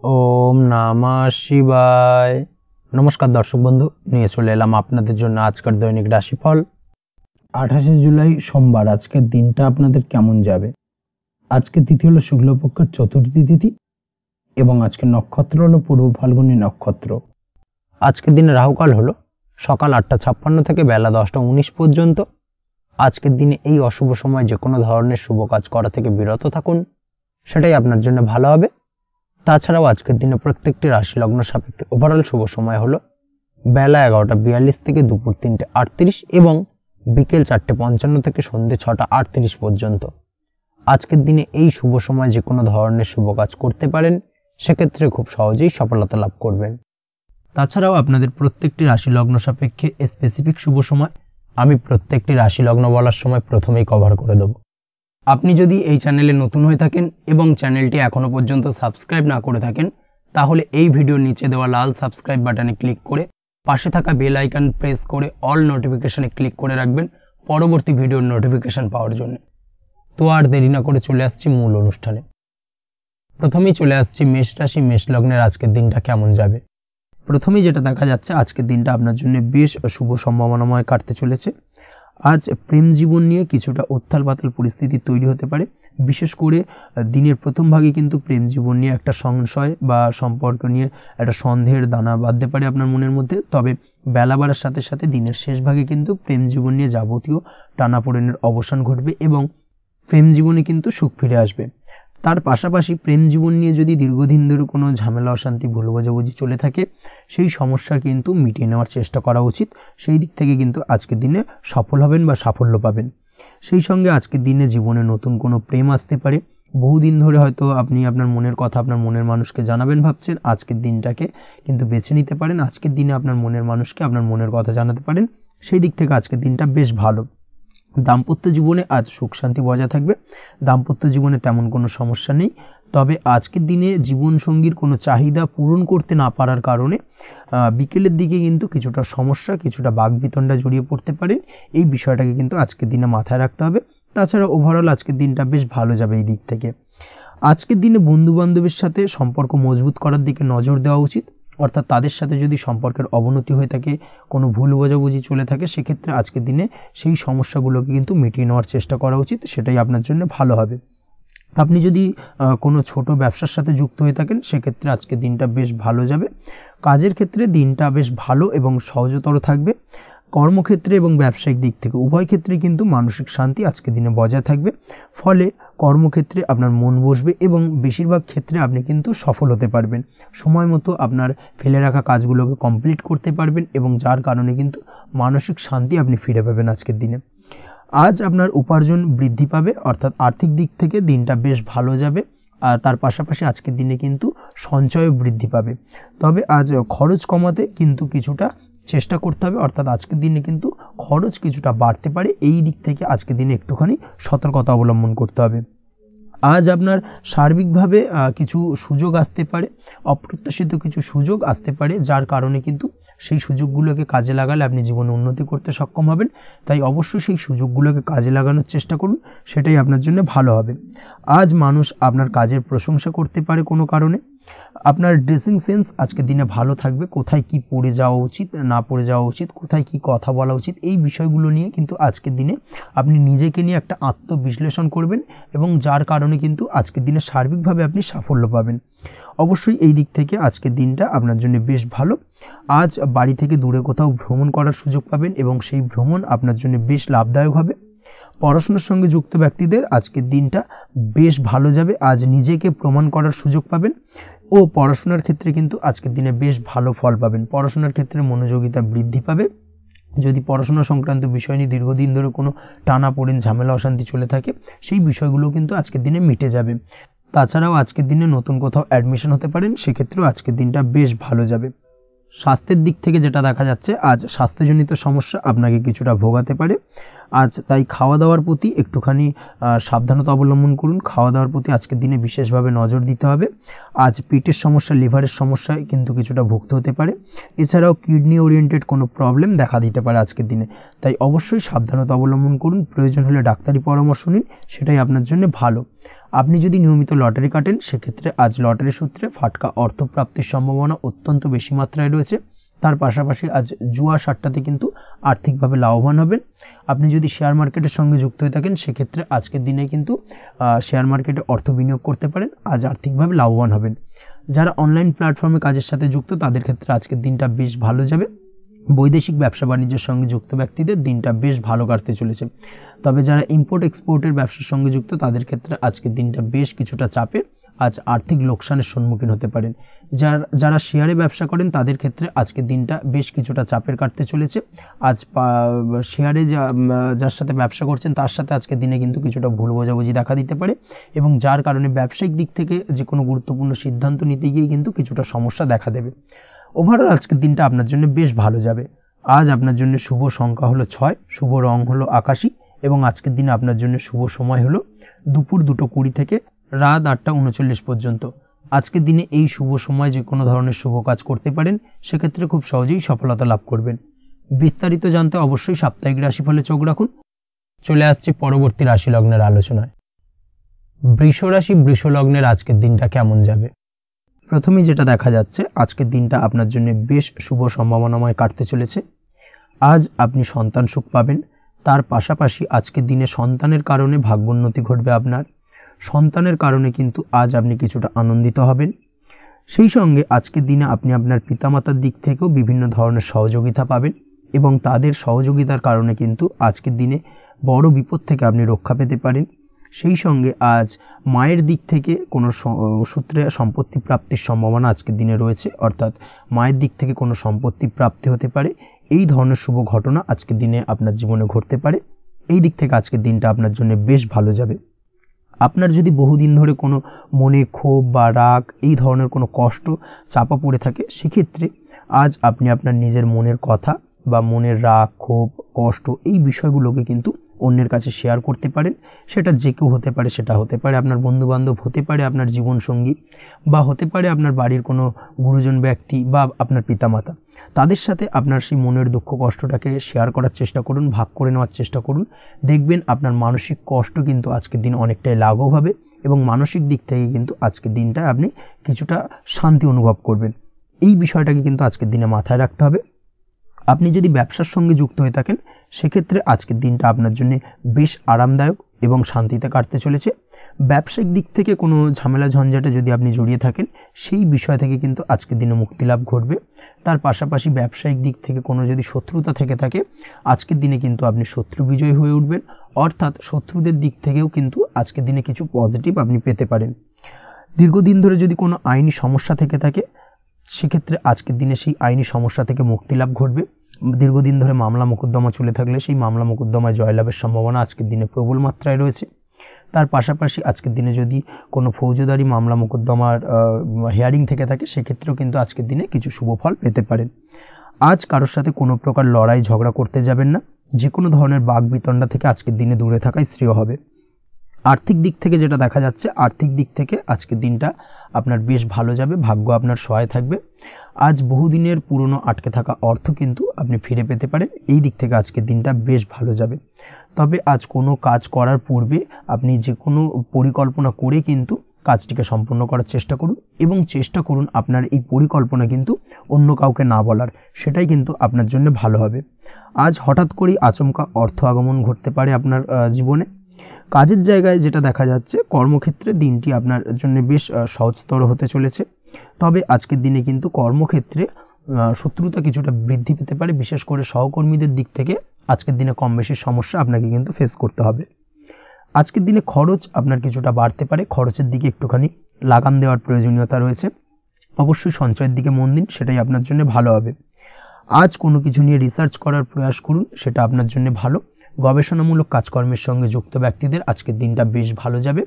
ওম নমঃ শিবায়। নমস্কার দর্শক বন্ধু, নিয়ে চলে এলাম আপনাদের জন্য আজকের দৈনিক রাশিফল 28শে জুলাই সোমবার। আজকের দিনটা আপনাদের কেমন যাবে? আজকের তিথি হলো শুক্লপক্ষের চতুর্থী তিথি এবং আজকের নক্ষত্র হলো পূর্ব ফাল্গুনী নক্ষত্র। আজকের দিনে রাহুকাল হলো সকাল 8:56 থেকে বেলা 10:19 পর্যন্ত। আজকের দিনে এই অশুভ সময় যে কোনো ধরনের শুভ কাজ করা থেকে বিরত থাকুন, সেটাই আপনার জন্য ভালো হবে। তাছাড়াও আজকের দিনে প্রত্যেকটি রাশি লগ্ন সাপেক্ষে ওভারঅল শুভ সময় হলো বেলা 11:42 থেকে দুপুর 3:38 এবং বিকেল 4:55 থেকে সন্ধ্যে 6:38 পর্যন্ত। আজকের দিনে এই শুভ সময় যে কোনো ধরনের শুভ কাজ করতে পারেন, সেক্ষেত্রে খুব সহজেই সফলতা লাভ করবেন। তাছাড়াও আপনাদের প্রত্যেকটি রাশি লগ্ন সাপেক্ষে স্পেসিফিক শুভ সময় আমি প্রত্যেকটি রাশি লগ্ন বলার সময় প্রথমেই কভার করে দেব। আপনি যদি এই চ্যানেলে নতুন হয়ে থাকেন এবং চ্যানেলটি এখনো পর্যন্ত সাবস্ক্রাইব না করে থাকেন, তাহলে এই ভিডিওর নিচে দেওয়া লাল সাবস্ক্রাইব বাটনে ক্লিক করে পাশে থাকা বেল আইকন প্রেস করে অল নোটিফিকেশনে ক্লিক করে রাখবেন পরবর্তী ভিডিওর নোটিফিকেশন পাওয়ার জন্য। তো আর দেরি না করে চলে আসছি মূল অনুষ্ঠানে। প্রথমেই চলে আসছি মেষ রাশি, মেষ লগ্নের আজকের দিনটা কেমন যাবে। প্রথমেই যেটা দেখা যাচ্ছে, আজকের দিনটা আপনার জন্য বেশ শুভ সম্ভাবনাময় কাটতে চলেছে। আজ প্রেম জীবন নিয়ে কিছুটা উত্থাল পাতাল পরিস্থিতি তৈরি হতে পারে। বিশেষ করে দিনের প্রথম ভাগে কিন্তু প্রেম জীবন নিয়ে একটা সংশয় বা সম্পর্ক নিয়ে একটা সন্দেহের দানা বাঁধতে পারে আপনার মনের মধ্যে। তবে বেলা বাড়ার সাথে সাথে দিনের শেষ ভাগে কিন্তু প্রেম জীবন নিয়ে যাবতীয় টানাপোড়েনের অবসান ঘটবে এবং প্রেম জীবনে কিন্তু সুখ ফিরে আসবে। তার পাশাপাশি প্রেম জীবন নিয়ে যদি দীর্ঘদিন ধরে কোনো ঝামেলা অশান্তি ভুল বোঝাবুঝি চলে থাকে, সেই সমস্যা কিন্তু মিটিয়ে নেওয়ার চেষ্টা করা উচিত। সেই দিক থেকে কিন্তু আজকের দিনে সফল হবেন বা সাফল্য পাবেন। সেই সঙ্গে আজকের দিনে জীবনে নতুন কোনো প্রেম আসতে পারে। বহুদিন ধরে হয়তো আপনি আপনার মনের কথা আপনার মনের মানুষকে জানাবেন ভাবছেন, আজকের দিনটাকে কিন্তু বেছে নিতে পারেন। আজকের দিনে আপনার মনের মানুষকে আপনার মনের কথা জানাতে পারেন। সেই দিক থেকে আজকের দিনটা বেশ ভালো। দাম্পত্য জীবনে আজ সুখ শান্তি বজায় থাকবে। দাম্পত্য জীবনে তেমন কোনো সমস্যা নেই। তবে আজকের দিনে জীবনসঙ্গীর কোনো চাহিদা পূরণ করতে না পারার কারণে বিকেলের দিকে কিন্তু কিছুটা সমস্যা, কিছুটা বাকবিতণ্ডা জড়িয়ে পড়তে পারেন। এই বিষয়টাকে কিন্তু আজকের দিনে মাথায় রাখতে হবে। তাছাড়া ওভারঅল আজকের দিনটা বেশ ভালো যাবে এই দিক থেকে। আজকের দিনে বন্ধু বান্ধবের সাথে সম্পর্ক মজবুত করার দিকে নজর দেওয়া উচিত। অর্থাৎ তাদের সাথে যদি সম্পর্কের অবনতি হয়ে থাকে, কোনো ভুল বোঝাবুঝি চলে থাকে, সেক্ষেত্রে আজকের দিনে সেই সমস্যাগুলোকে কিন্তু মিটিয়ে নেওয়ার চেষ্টা করা উচিত। সেটাই আপনার জন্য ভালো হবে। আপনি যদি কোনো ছোট ব্যবসার সাথে যুক্ত হয়ে থাকেন, সেক্ষেত্রে আজকের দিনটা বেশ ভালো যাবে। কাজের ক্ষেত্রে দিনটা বেশ ভালো এবং সহজতর থাকবে। কর্মক্ষেত্রে এবং ব্যবসায়িক দিক থেকে উভয় ক্ষেত্রে কিন্তু মানসিক শান্তি আজকের দিনে বজায় থাকবে। ফলে কর্মক্ষেত্রে আপনার মন বসবে এবং বেশিরভাগ ক্ষেত্রে আপনি কিন্তু সফল হতে পারবেন। সময় মতো আপনার ফেলে রাখা কাজগুলোকে কমপ্লিট করতে পারবেন এবং যার কারণে কিন্তু মানসিক শান্তি আপনি ফিরে পাবেন আজকের দিনে। আজ আপনার উপার্জন বৃদ্ধি পাবে, অর্থাৎ আর্থিক দিক থেকে দিনটা বেশ ভালো যাবে। আর তার পাশাপাশি আজকের দিনে কিন্তু সঞ্চয় বৃদ্ধি পাবে। তবে আজ খরচ কমাতে কিন্তু কিছুটা চেষ্টা করতে হবে, অর্থাৎ আজকের দিনে কিন্তু খরচ কিছুটা বাড়তে পারে। এই দিক থেকে আজকের দিনে একটুখানি সতর্কতা অবলম্বন করতে হবে। আজ আপনার সার্বিকভাবে কিছু সুযোগ আসতে পারে, অপ্রত্যাশিত কিছু সুযোগ আসতে পারে, যার কারণে কিন্তু সেই সুযোগগুলোকে কাজে লাগালে আপনি জীবনে উন্নতি করতে সক্ষম হবেন। তাই অবশ্যই সেই সুযোগগুলোকে কাজে লাগানোর চেষ্টা করুন, সেটাই আপনার জন্য ভালো হবে। আজ মানুষ আপনার কাজের প্রশংসা করতে পারে কোনো কারণে। আপনার ড্রেসিং সেন্স আজকের দিনে ভালো থাকবে। কোথায় কি পরে যাওয়া উচিত, না পরে যাওয়া উচিত, কোথায় কি কথা বলা উচিত, এই বিষয়গুলো নিয়ে কিন্তু আজকের দিনে আপনি নিজেকে নিয়ে একটা আত্মবিশ্লেষণ করবেন এবং যার কারণে কিন্তু আজকের দিনে সার্বিকভাবে আপনি সাফল্য পাবেন। অবশ্যই এই দিক থেকে আজকের দিনটা আপনার জন্য বেশ ভালো। আজ বাড়ি থেকে দূরে কোথাও ভ্রমণ করার সুযোগ পাবেন এবং সেই ভ্রমণ আপনার জন্য বেশ লাভদায়ক হবে। পড়াশোনার সঙ্গে যুক্ত ব্যক্তিদের আজকের দিনটা বেশ ভালো যাবে। আজ নিজেকে প্রমাণ করার সুযোগ পাবেন ও পড়াশোনার ক্ষেত্রে কিন্তু আজকের দিনে বেশ ভালো ফল পাবেন। পড়াশোনার ক্ষেত্রে মনোযোগিতা বৃদ্ধি পাবে। যদি পড়াশোনা সংক্রান্ত বিষয় নিয়ে দীর্ঘদিন ধরে কোনো টানাপোড়েন ঝামেলা অশান্তি চলে থাকে, সেই বিষয়গুলো কিন্তু আজকের দিনে মিটে যাবে। তাছাড়াও আজকের দিনে নতুন কোথাও অ্যাডমিশন হতে পারেন, সেক্ষেত্রেও আজকের দিনটা বেশ ভালো যাবে। স্বাস্থ্যের দিক থেকে যেটা দেখা যাচ্ছে, আজ স্বাস্থ্যজনিত সমস্যা আপনাকে কিছুটা ভোগাতে পারে। আজ তাই খাওয়া দাওয়ার প্রতি একটুখানি সাবধানতা অবলম্বন করুন। খাওয়া দাওয়ার প্রতি আজকের দিনে বিশেষভাবে নজর দিতে হবে। আজ পেটের সমস্যা, লিভারের সমস্যায় কিন্তু কিছুটা ভুগতে হতে পারে। এছাড়াও কিডনি ওরিয়েন্টেড কোনো প্রবলেম দেখা দিতে পারে আজকের দিনে, তাই অবশ্যই সাবধানতা অবলম্বন করুন। প্রয়োজন হলে ডাক্তারি পরামর্শ নিন, সেটাই আপনার জন্য ভালো। আপনি যদি নিয়মিত লটারি কাটেন, সেক্ষেত্রে আজ লটারি সূত্রে ফাটকা অর্থপ্রাপ্তির সম্ভাবনা অত্যন্ত বেশি মাত্রায় রয়েছে। তার পাশাপাশি আজ জুয়া সাট্টাতে কিন্তু আর্থিকভাবে লাভবান হবেন। আপনি যদি শেয়ার মার্কেটের সঙ্গে যুক্ত হয়ে থাকেন, সেক্ষেত্রে আজকের দিনে কিন্তু শেয়ার মার্কেটে অর্থ বিনিয়োগ করতে পারেন, আজ আর্থিকভাবে লাভবান হবেন। যারা অনলাইন প্ল্যাটফর্মে কাজের সাথে যুক্ত, তাদের ক্ষেত্রে আজকের দিনটা বেশ ভালো যাবে। বৈদেশিক ব্যবসা বাণিজ্যের সঙ্গে যুক্ত ব্যক্তিদের দিনটা বেশ ভালো কাটতে চলেছে। তবে যারা ইম্পোর্ট এক্সপোর্টের ব্যবসার সঙ্গে যুক্ত, তাদের ক্ষেত্রে আজকের দিনটা বেশ কিছুটা চাপের। আজ আর্থিক লোকসানের সম্মুখীন হতে পারেন। যারা শেয়ারে ব্যবসা করেন, তাদের ক্ষেত্রে আজকের দিনটা বেশ কিছুটা চাপের কাটতে চলেছে। আজ শেয়ারে যার সাথে ব্যবসা করছেন, তার সাথে আজকের দিনে কিন্তু কিছুটা ভুল বোঝাবুঝি দেখা দিতে পারে, এবং যার কারণে ব্যবসায়িক দিক থেকে যে কোনো গুরুত্বপূর্ণ সিদ্ধান্ত নিতে গিয়ে কিন্তু কিছুটা সমস্যা দেখা দেবে। ওভারঅল আজকের দিনটা আপনার জন্য বেশ ভালো যাবে। আজ আপনার জন্য শুভ সংখ্যা হলো 6, শুভ রং হলো আকাশী, এবং আজকের দিনে আপনার জন্য শুভ সময় হলো দুপুর 2:20 থেকে রাত 8:39 পর্যন্ত। আজকের দিনে এই শুভ সময় যে কোনো ধরনের শুভ কাজ করতে পারেন, সেক্ষেত্রে খুব সহজেই সফলতা লাভ করবেন। বিস্তারিত জানতে অবশ্যই সাপ্তাহিক রাশিফলে চোখ রাখুন। চলে আসছে পরবর্তী রাশি লগ্নের আলোচনায়। বৃষ রাশি, বৃষ লগ্নের আজকের দিনটা কেমন যাবে? প্রথমেই যেটা দেখা যাচ্ছে, আজকের দিনটা আপনার জন্য বেশ শুভ সম্ভাবনাময় কাটতে চলেছে। আজ আপনি সন্তান সুখ পাবেন। তার পাশাপাশি আজকের দিনে সন্তানের কারণে ভাগ্যোন্নতি ঘটবে আপনার। সন্তানের কারণে কিন্তু আজ আপনি কিছুটা আনন্দিত হবেন। সেই সঙ্গে আজকের দিনে আপনি আপনার পিতামাতার দিক থেকেও বিভিন্ন ধরনের সহযোগিতা পাবেন, এবং তাদের সহযোগিতার কারণে কিন্তু আজকের দিনে বড় বিপদ থেকে আপনি রক্ষা পেতে পারেন। সেই সঙ্গে আজ মায়ের দিক থেকে কোনো সূত্রে সম্পত্তি প্রাপ্তির সম্ভাবনা আজকের দিনে রয়েছে, অর্থাৎ মায়ের দিক থেকে কোনো সম্পত্তি প্রাপ্তি হতে পারে। এই ধরনের শুভ ঘটনা আজকের দিনে আপনার জীবনে ঘটতে পারে। এই দিক থেকে আজকের দিনটা আপনার জন্য বেশ ভালো যাবে। আপনার যদি বহুদিন ধরে কোনো মনে ক্ষোভ বা রাগ, এই ধরনের কোনো কষ্ট চাপা পড়ে থাকে, সেক্ষেত্রে আজ আপনি আপনার নিজের মনের কথা বা মনের রাগ, ক্ষোভ, কষ্ট, এই বিষয়গুলোকে কিন্তু অন্যের কাছে শেয়ার করতে পারেন। সেটা যে কেউ হতে পারে, সেটা হতে পারে আপনার বন্ধুবান্ধব, হতে পারে আপনার জীবনসঙ্গী, বা হতে পারে আপনার বাড়ির কোনো গুরুজন ব্যক্তি বা আপনার পিতামাতা। তাদের সাথে আপনার সেই মনের দুঃখ কষ্টটাকে শেয়ার করার চেষ্টা করুন, ভাগ করে নেওয়ার চেষ্টা করুন। দেখবেন আপনার মানসিক কষ্ট কিন্তু আজকের দিন অনেকটাই লাঘব হবে, এবং মানসিক দিক থেকে কিন্তু আজকের দিনটা আপনি কিছুটা শান্তি অনুভব করবেন। এই বিষয়টাকে কিন্তু আজকের দিনে মাথায় রাখতে হবে। আপনি যদি ব্যবসার সঙ্গে যুক্ত হয়ে থাকেন, সেক্ষেত্রে আজকের দিনটা আপনার জন্য বেশ আরামদায়ক এবং শান্তিতে কাটতে চলেছে। ব্যবসায়িক দিক থেকে কোনো ঝামেলা ঝঞ্ঝাটে যদি আপনি জড়িয়ে থাকেন, সেই বিষয় থেকে কিন্তু আজকের দিনে মুক্তি লাভ ঘটবে। তার পাশাপাশি ব্যবসায়িক দিক থেকে কোনো যদি শত্রুতা থেকে থাকে, আজকের দিনে কিন্তু আপনি শত্রু বিজয়ী হয়ে উঠবেন, অর্থাৎ শত্রুদের দিক থেকেও কিন্তু আজকের দিনে কিছু পজিটিভ আপনি পেতে পারেন। দীর্ঘদিন ধরে যদি কোনো আইনি সমস্যা থেকে থাকে, সেক্ষেত্রে আজকের দিনে সেই আইনি সমস্যা থেকে মুক্তি লাভ ঘটবে। দীর্ঘদিন ধরে মামলা মোকদ্দমা চলে থাকলে, সেই মামলা মোকদ্দমায় জয়লাভের সম্ভাবনা আজকের দিনে প্রবল মাত্রায় রয়েছে। তার পাশাপাশি আজকের দিনে যদি কোনো ফৌজদারি মামলা মোকদ্দমার হিয়ারিং থেকে থাকে, সেক্ষেত্রেও কিন্তু আজকের দিনে কিছু শুভ ফল পেতে পারেন। আজ কারোর সাথে কোনো প্রকার লড়াই ঝগড়া করতে যাবেন না। যে কোনো ধরনের বাক বিতণ্ডা থেকে আজকের দিনে দূরে থাকাই শ্রেয় হবে। আর্থিক দিক থেকে যেটা দেখা যাচ্ছে, আর্থিক দিক থেকে আজকের দিনটা আপনার বেশ ভালো যাবে, ভাগ্য আপনার সহায় থাকবে। আজ বহুদিনের পুরনো আটকে থাকা অর্থ কিন্তু আপনি ফিরে পেতে পারেন। এই দিক থেকে আজকের দিনটা বেশ ভালো যাবে। তবে আজ কোনো কাজ করার পূর্বে আপনি যে কোনো পরিকল্পনা করে কিন্তু কাজটিকে সম্পূর্ণ করার চেষ্টা করুন, এবং চেষ্টা করুন আপনার এই পরিকল্পনা কিন্তু অন্য কাউকে না বলার, সেটাই কিন্তু আপনার জন্য ভালো হবে। আজ হঠাৎ করেই আচমকা অর্থ আগমন ঘটতে পারে আপনার জীবনে। কাজের জায়গায় যেটা দেখা যাচ্ছে, কর্মক্ষেত্রে দিনটি আপনার জন্য বেশ সহজতর হতে চলেছে। তবে আজকের দিনে কিন্তু কর্মক্ষেত্রে শত্রুতা কিছুটা বৃদ্ধি পেতে পারে, বিশেষ করে সহকর্মীদের দিক থেকে আজকের দিনে কম বেশি সমস্যা আপনাকে কিন্তু ফেস করতে হবে। আজকের দিনে খরচ আপনার কিছুটা বাড়তে পারে, খরচের দিকে একটুখানি লাগাম দেওয়ার প্রয়োজনীয়তা রয়েছে। অবশ্যই সঞ্চয়ের দিকে মন দিন, সেটাই আপনার জন্য ভালো হবে। আজ কোনো কিছু নিয়ে রিসার্চ করার প্রয়াস করুন, সেটা আপনার জন্য ভালো। গবেষণামূলক কাজকর্মের সঙ্গে যুক্ত ব্যক্তিদের আজকের দিনটা বেশ ভালো যাবে।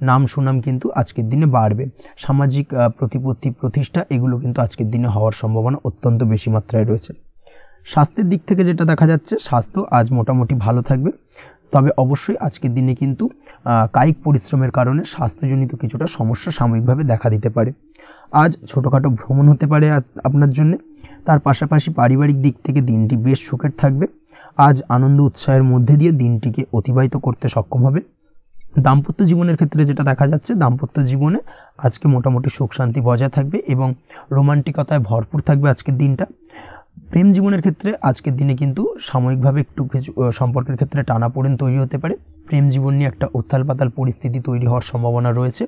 নাম সুনাম কিন্তু আজকের দিনে বাড়বে। সামাজিক প্রতিপত্তি, প্রতিষ্ঠা, এগুলো কিন্তু আজকের দিনে হওয়ার সম্ভাবনা অত্যন্ত বেশি মাত্রায় রয়েছে। স্বাস্থ্যের দিক থেকে যেটা দেখা যাচ্ছে, স্বাস্থ্য আজ মোটামুটি ভালো থাকবে, তবে অবশ্যই আজকের দিনে কিন্তু কায়িক পরিশ্রমের কারণে স্বাস্থ্যজনিত কিছুটা সমস্যা সাময়িকভাবে দেখা দিতে পারে। আজ ছোটোখাটো ভ্রমণ হতে পারে আপনার জন্য। তার পাশাপাশি পারিবারিক দিক থেকে দিনটি বেশ সুখের থাকবে। আজ আনন্দ উৎসাহের মধ্যে দিয়ে দিনটিকে অতিবাহিত করতে সক্ষম হবে। দাম্পত্য জীবনের ক্ষেত্রে যেটা দেখা যাচ্ছে, দাম্পত্য জীবনে আজকে মোটামুটি সুখ শান্তি বজায় থাকবে এবং রোমান্টিকতায় ভরপুর থাকবে আজকের দিনটা। প্রেম জীবনের ক্ষেত্রে আজকের দিনে কিন্তু সাময়িকভাবে একটু কিছু সম্পর্কের ক্ষেত্রে টানাপোড়েন তৈরি হতে পারে। প্রেম জীবন নিয়ে একটা উত্থাল পাতাল পরিস্থিতি তৈরি হওয়ার সম্ভাবনা রয়েছে।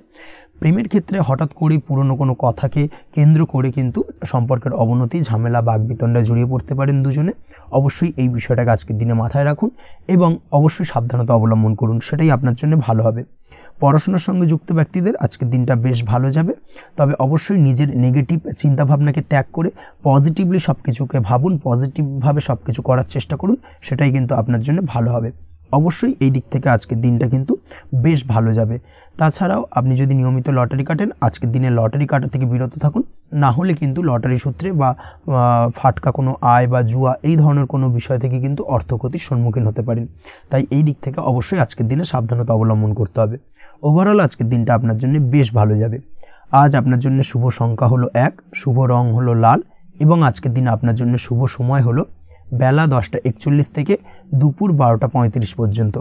প্রেমের ক্ষেত্রে হঠাৎ করেই পুরনো কোনো কথাকে কেন্দ্র করে কিন্তু সম্পর্কের অবনতি, ঝামেলা, বাগবিতণ্ডায় জড়িয়ে পড়তে পারেন দুজনে। অবশ্যই এই বিষয়টাকে আজকের দিনে মাথায় রাখুন এবং অবশ্যই সাবধানতা অবলম্বন করুন, সেটাই আপনার জন্য ভালো হবে। পড়াশোনার সঙ্গে যুক্ত ব্যক্তিদের আজকের দিনটা বেশ ভালো যাবে, তবে অবশ্যই নিজের নেগেটিভ চিন্তাভাবনাকে ত্যাগ করে পজিটিভলি সব কিছুকে ভাবুন, পজিটিভভাবে সব কিছু করার চেষ্টা করুন, সেটাই কিন্তু আপনার জন্য ভালো হবে। অবশ্যই এই দিক থেকে আজকের দিনটা কিন্তু বেশ ভালো যাবে। তাছাড়াও আপনি যদি নিয়মিত লটারি কাটেন, আজকের দিনে লটারি কাটা থেকে বিরত থাকুন, না হলে কিন্তু লটারি সূত্রে বা ফাটকা কোনো আয় বা জুয়া এই ধরনের কোনো বিষয় থেকে কিন্তু অর্থক্ষতির সম্মুখীন হতে পারেন। তাই এই দিক থেকে অবশ্যই আজকের দিনে সাবধানতা অবলম্বন করতে হবে। ওভারঅল আজকের দিনটা আপনার জন্য বেশ ভালো যাবে। আজ আপনার জন্য শুভ সংখ্যা হলো 1, শুভ রং হলো লাল এবং আজকের দিনে আপনার জন্য শুভ সময় হলো বেলা 10:41 থেকে দুপুর 12:35 পর্যন্ত।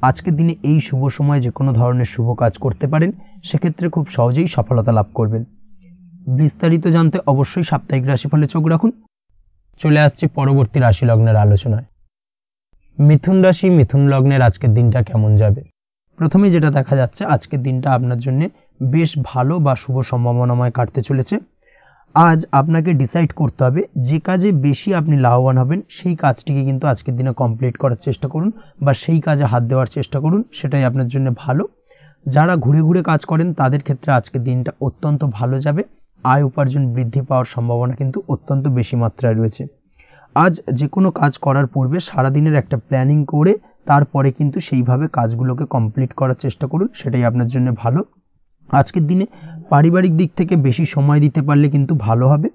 আজকের দিনে এই শুভ সময়ে যে কোনো ধরনের শুভ কাজ করতে পারেন, সেক্ষেত্রে খুব সহজেই সফলতা লাভ করবেন। বিস্তারিত জানতে অবশ্যই সাপ্তাহিক রাশিফলে চোখ রাখুন। চলে আসছে পরবর্তী রাশি লগ্নের আলোচনায়। মিথুন রাশি, মিথুন লগ্নের আজকের দিনটা কেমন যাবে? প্রথমে যেটা দেখা যাচ্ছে, আজকের দিনটা আপনার জন্য বেশ ভালো বা শুভ সম্ভাবনাময় কাটতে চলেছে। আজ আপনাকে ডিসাইড করতে হবে যে কাজে বেশি আপনি লাভবান হবেন, সেই কাজটিকে কিন্তু আজকের দিনে কমপ্লিট করার চেষ্টা করুন বা সেই কাজে হাত দেওয়ার চেষ্টা করুন, সেটাই আপনার জন্য ভালো। যারা ঘুরে ঘুরে কাজ করেন তাদের ক্ষেত্রে আজকের দিনটা অত্যন্ত ভালো যাবে। আয় উপার্জন বৃদ্ধি পাওয়ার সম্ভাবনা কিন্তু অত্যন্ত বেশি মাত্রায় রয়েছে। আজ যে কোনো কাজ করার পূর্বে সারাদিনের একটা প্ল্যানিং করে তারপরে কিন্তু সেইভাবে কাজগুলোকে কমপ্লিট করার চেষ্টা করুন, সেটাই আপনার জন্য ভালো। আজকের দিনে পারিবারিক দিক থেকে বেশি সময় দিতে পারলে কিন্তু ভালো হবে।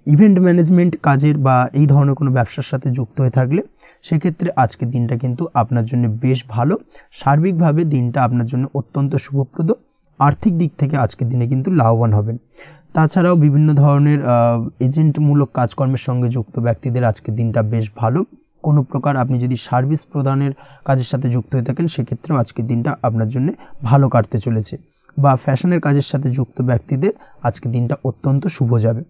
ইভেন্ট ম্যানেজমেন্ট কাজের বা এই ধরনের কোনো ব্যবসার সাথে যুক্ত হয়ে থাকলে সেক্ষেত্রে আজকের দিনটা কিন্তু আপনার জন্য বেশ ভালো। সার্বিকভাবে দিনটা আপনার জন্য অত্যন্ত শুভপ্রদ। আর্থিক দিক থেকে আজকের দিনে কিন্তু লাভবান হবেন। তাছাড়াও বিভিন্ন ধরনের এজেন্টমূলক কাজকর্মের সঙ্গে যুক্ত ব্যক্তিদের আজকের দিনটা বেশ ভালো। কোনো প্রকার আপনি যদি সার্ভিস প্রদানের কাজের সাথে যুক্ত হয়ে থাকেন, সেক্ষেত্রেও আজকের দিনটা আপনার জন্য ভালো কাটতে চলেছে। বা ফ্যাশনের কাজের সাথে যুক্ত ব্যক্তিদের আজকের দিনটা অত্যন্ত শুভ যাবে।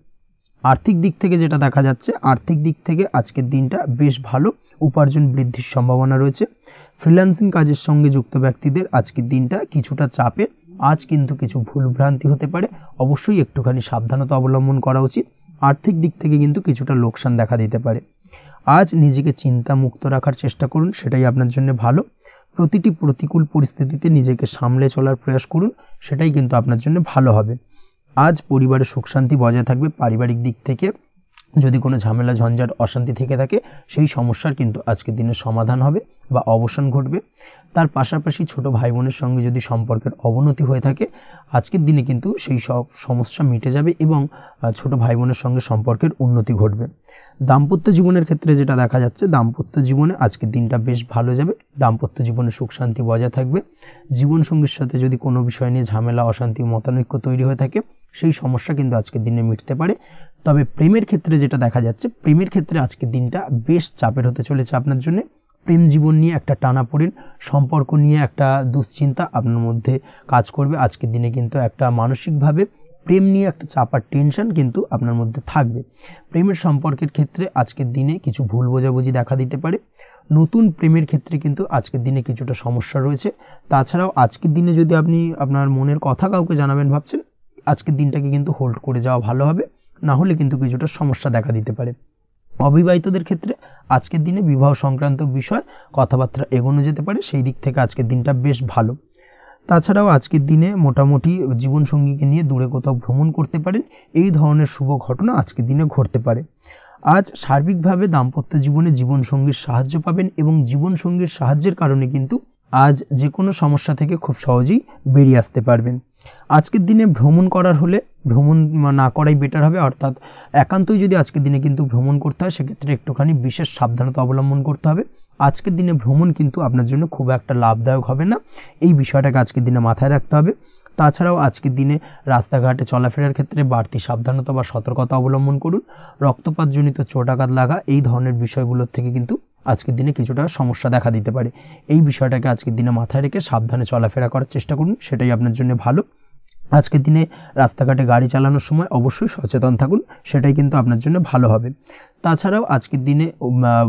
আর্থিক দিক থেকে যেটা দেখা যাচ্ছে, আর্থিক দিক থেকে আজকের দিনটা বেশ ভালো, উপার্জন বৃদ্ধির সম্ভাবনা রয়েছে। ফ্রিল্যান্সিং কাজের সঙ্গে যুক্ত ব্যক্তিদের আজকের দিনটা কিছুটা চাপের। আজ কিন্তু কিছু ভুলভ্রান্তি হতে পারে, অবশ্যই একটুখানি সাবধানতা অবলম্বন করা উচিত। আর্থিক দিক থেকে কিন্তু কিছুটা লোকসান দেখা দিতে পারে। আজ নিজেকে চিন্তা মুক্ত রাখার চেষ্টা করুন, সেটাই আপনার জন্য ভালো। প্রতিটি প্রতিকূল পরিস্থিতিতে নিজেকে সামলে চলার প্রয়াস করুন, সেটাই কিন্তু আপনার জন্য ভালো হবে। আজ পরিবারে সুখ শান্তি বজায় থাকবে। পারিবারিক দিক থেকে যদি কোনো ঝামেলা, ঝঞ্ঝাট, অশান্তি থেকে থাকে, সেই সমস্যার কিন্তু আজকের দিনে সমাধান হবে বা অবসান ঘটবে। তার পাশাপাশি ছোট ভাই বোনের সঙ্গে যদি সম্পর্কের অবনতি হয়ে থাকে, আজকের দিনে কিন্তু সেই সব সমস্যা মিটে যাবে এবং ছোট ভাই বোনের সঙ্গে সম্পর্কের উন্নতি ঘটবে। দাম্পত্য জীবনের ক্ষেত্রে যেটা দেখা যাচ্ছে, দাম্পত্য জীবনে আজকের দিনটা বেশ ভালো যাবে। দাম্পত্য জীবনে সুখ শান্তি বজায় থাকবে। জীবনসঙ্গীর সাথে যদি কোনো বিষয় নিয়ে ঝামেলা, অশান্তি, মতানৈক্য তৈরি হয়ে থাকে, সেই সমস্যা কিন্তু আজকের দিনে মিটতে পারে। তবে প্রেমের ক্ষেত্রে যেটা দেখা যাচ্ছে, প্রেমের ক্ষেত্রে আজকের দিনটা বেশ চাপের হতে চলেছে আপনার জন্য। প্রেম জীবন নিয়ে একটা টানাপোড়েন, সম্পর্ক নিয়ে একটা দুশ্চিন্তা আপনার মধ্যে কাজ করবে। আজকের দিনে কিন্তু একটা মানসিকভাবে প্রেম নিয়ে একটা চাপার টেনশন কিন্তু আপনার মধ্যে থাকবে। প্রেমের সম্পর্কের ক্ষেত্রে আজকের দিনে কিছু ভুল বোঝাবুঝি দেখা দিতে পারে। নতুন প্রেমের ক্ষেত্রে কিন্তু আজকের দিনে কিছুটা সমস্যা রয়েছে। তাছাড়াও আজকের দিনে যদি আপনি আপনার মনের কথা কাউকে জানাবেন ভাবছেন, আজকের দিনটাকে কিন্তু হোল্ড করে যাওয়া ভালো হবে, না হলে কিন্তু কিছুটা সমস্যা দেখা দিতে পারে। অবিবাহিতদের ক্ষেত্রে আজকের দিনে বিবাহ সংক্রান্ত বিষয় কথাবার্তা এগোনো যেতে পারে, সেই দিক থেকে আজকের দিনটা বেশ ভালো। তাছাড়াও আজকের দিনে মোটামুটি জীবনসঙ্গীকে নিয়ে দূরে কোথাও ভ্রমণ করতে পারেন, এই ধরনের শুভ ঘটনা আজকের দিনে ঘটতে পারে। আজ সার্বিকভাবে দাম্পত্য জীবনে জীবনসঙ্গীর সাহায্য পাবেন এবং জীবনসঙ্গীর সাহায্যের কারণে কিন্তু আজ যে কোনো সমস্যা থেকে খুব সহজেই বেরিয়ে আসতে পারবেন। আজকের দিনে ভ্রমণ করার হলে ভ্রমণ না করাই বেটার হবে, অর্থাৎ একান্তই যদি আজকের দিনে কিন্তু ভ্রমণ করতে হয় সেক্ষেত্রে একটুখানি বিশেষ সাবধানতা অবলম্বন করতে হবে। আজকের দিনে ভ্রমণ কিন্তু আপনার জন্য খুব একটা লাভদায়ক হবে না, এই বিষয়টাকে আজকের দিনে মাথায় রাখতে হবে। তাছাড়াও আজকের দিনে রাস্তাঘাটে চলাফেরার ক্ষেত্রে বাড়তি সাবধানতা বা সতর্কতা অবলম্বন করুন। রক্তপাতজনিত চোটাঘাত লাগা এই ধরনের বিষয়গুলোর থেকে কিন্তু আজকের দিনে কিছুটা সমস্যা দেখা দিতে পারে। এই বিষয়টাকে আজকের দিনে মাথায় রেখে সাবধানে চলাফেরা করার চেষ্টা করুন, সেটাই আপনার জন্য ভালো। আজকের দিনে রাস্তাঘাটে গাড়ি চালানোর সময় অবশ্যই সচেতন থাকুন, সেটাই কিন্তু আপনার জন্য ভালো হবে। তাছাড়াও আজকের দিনে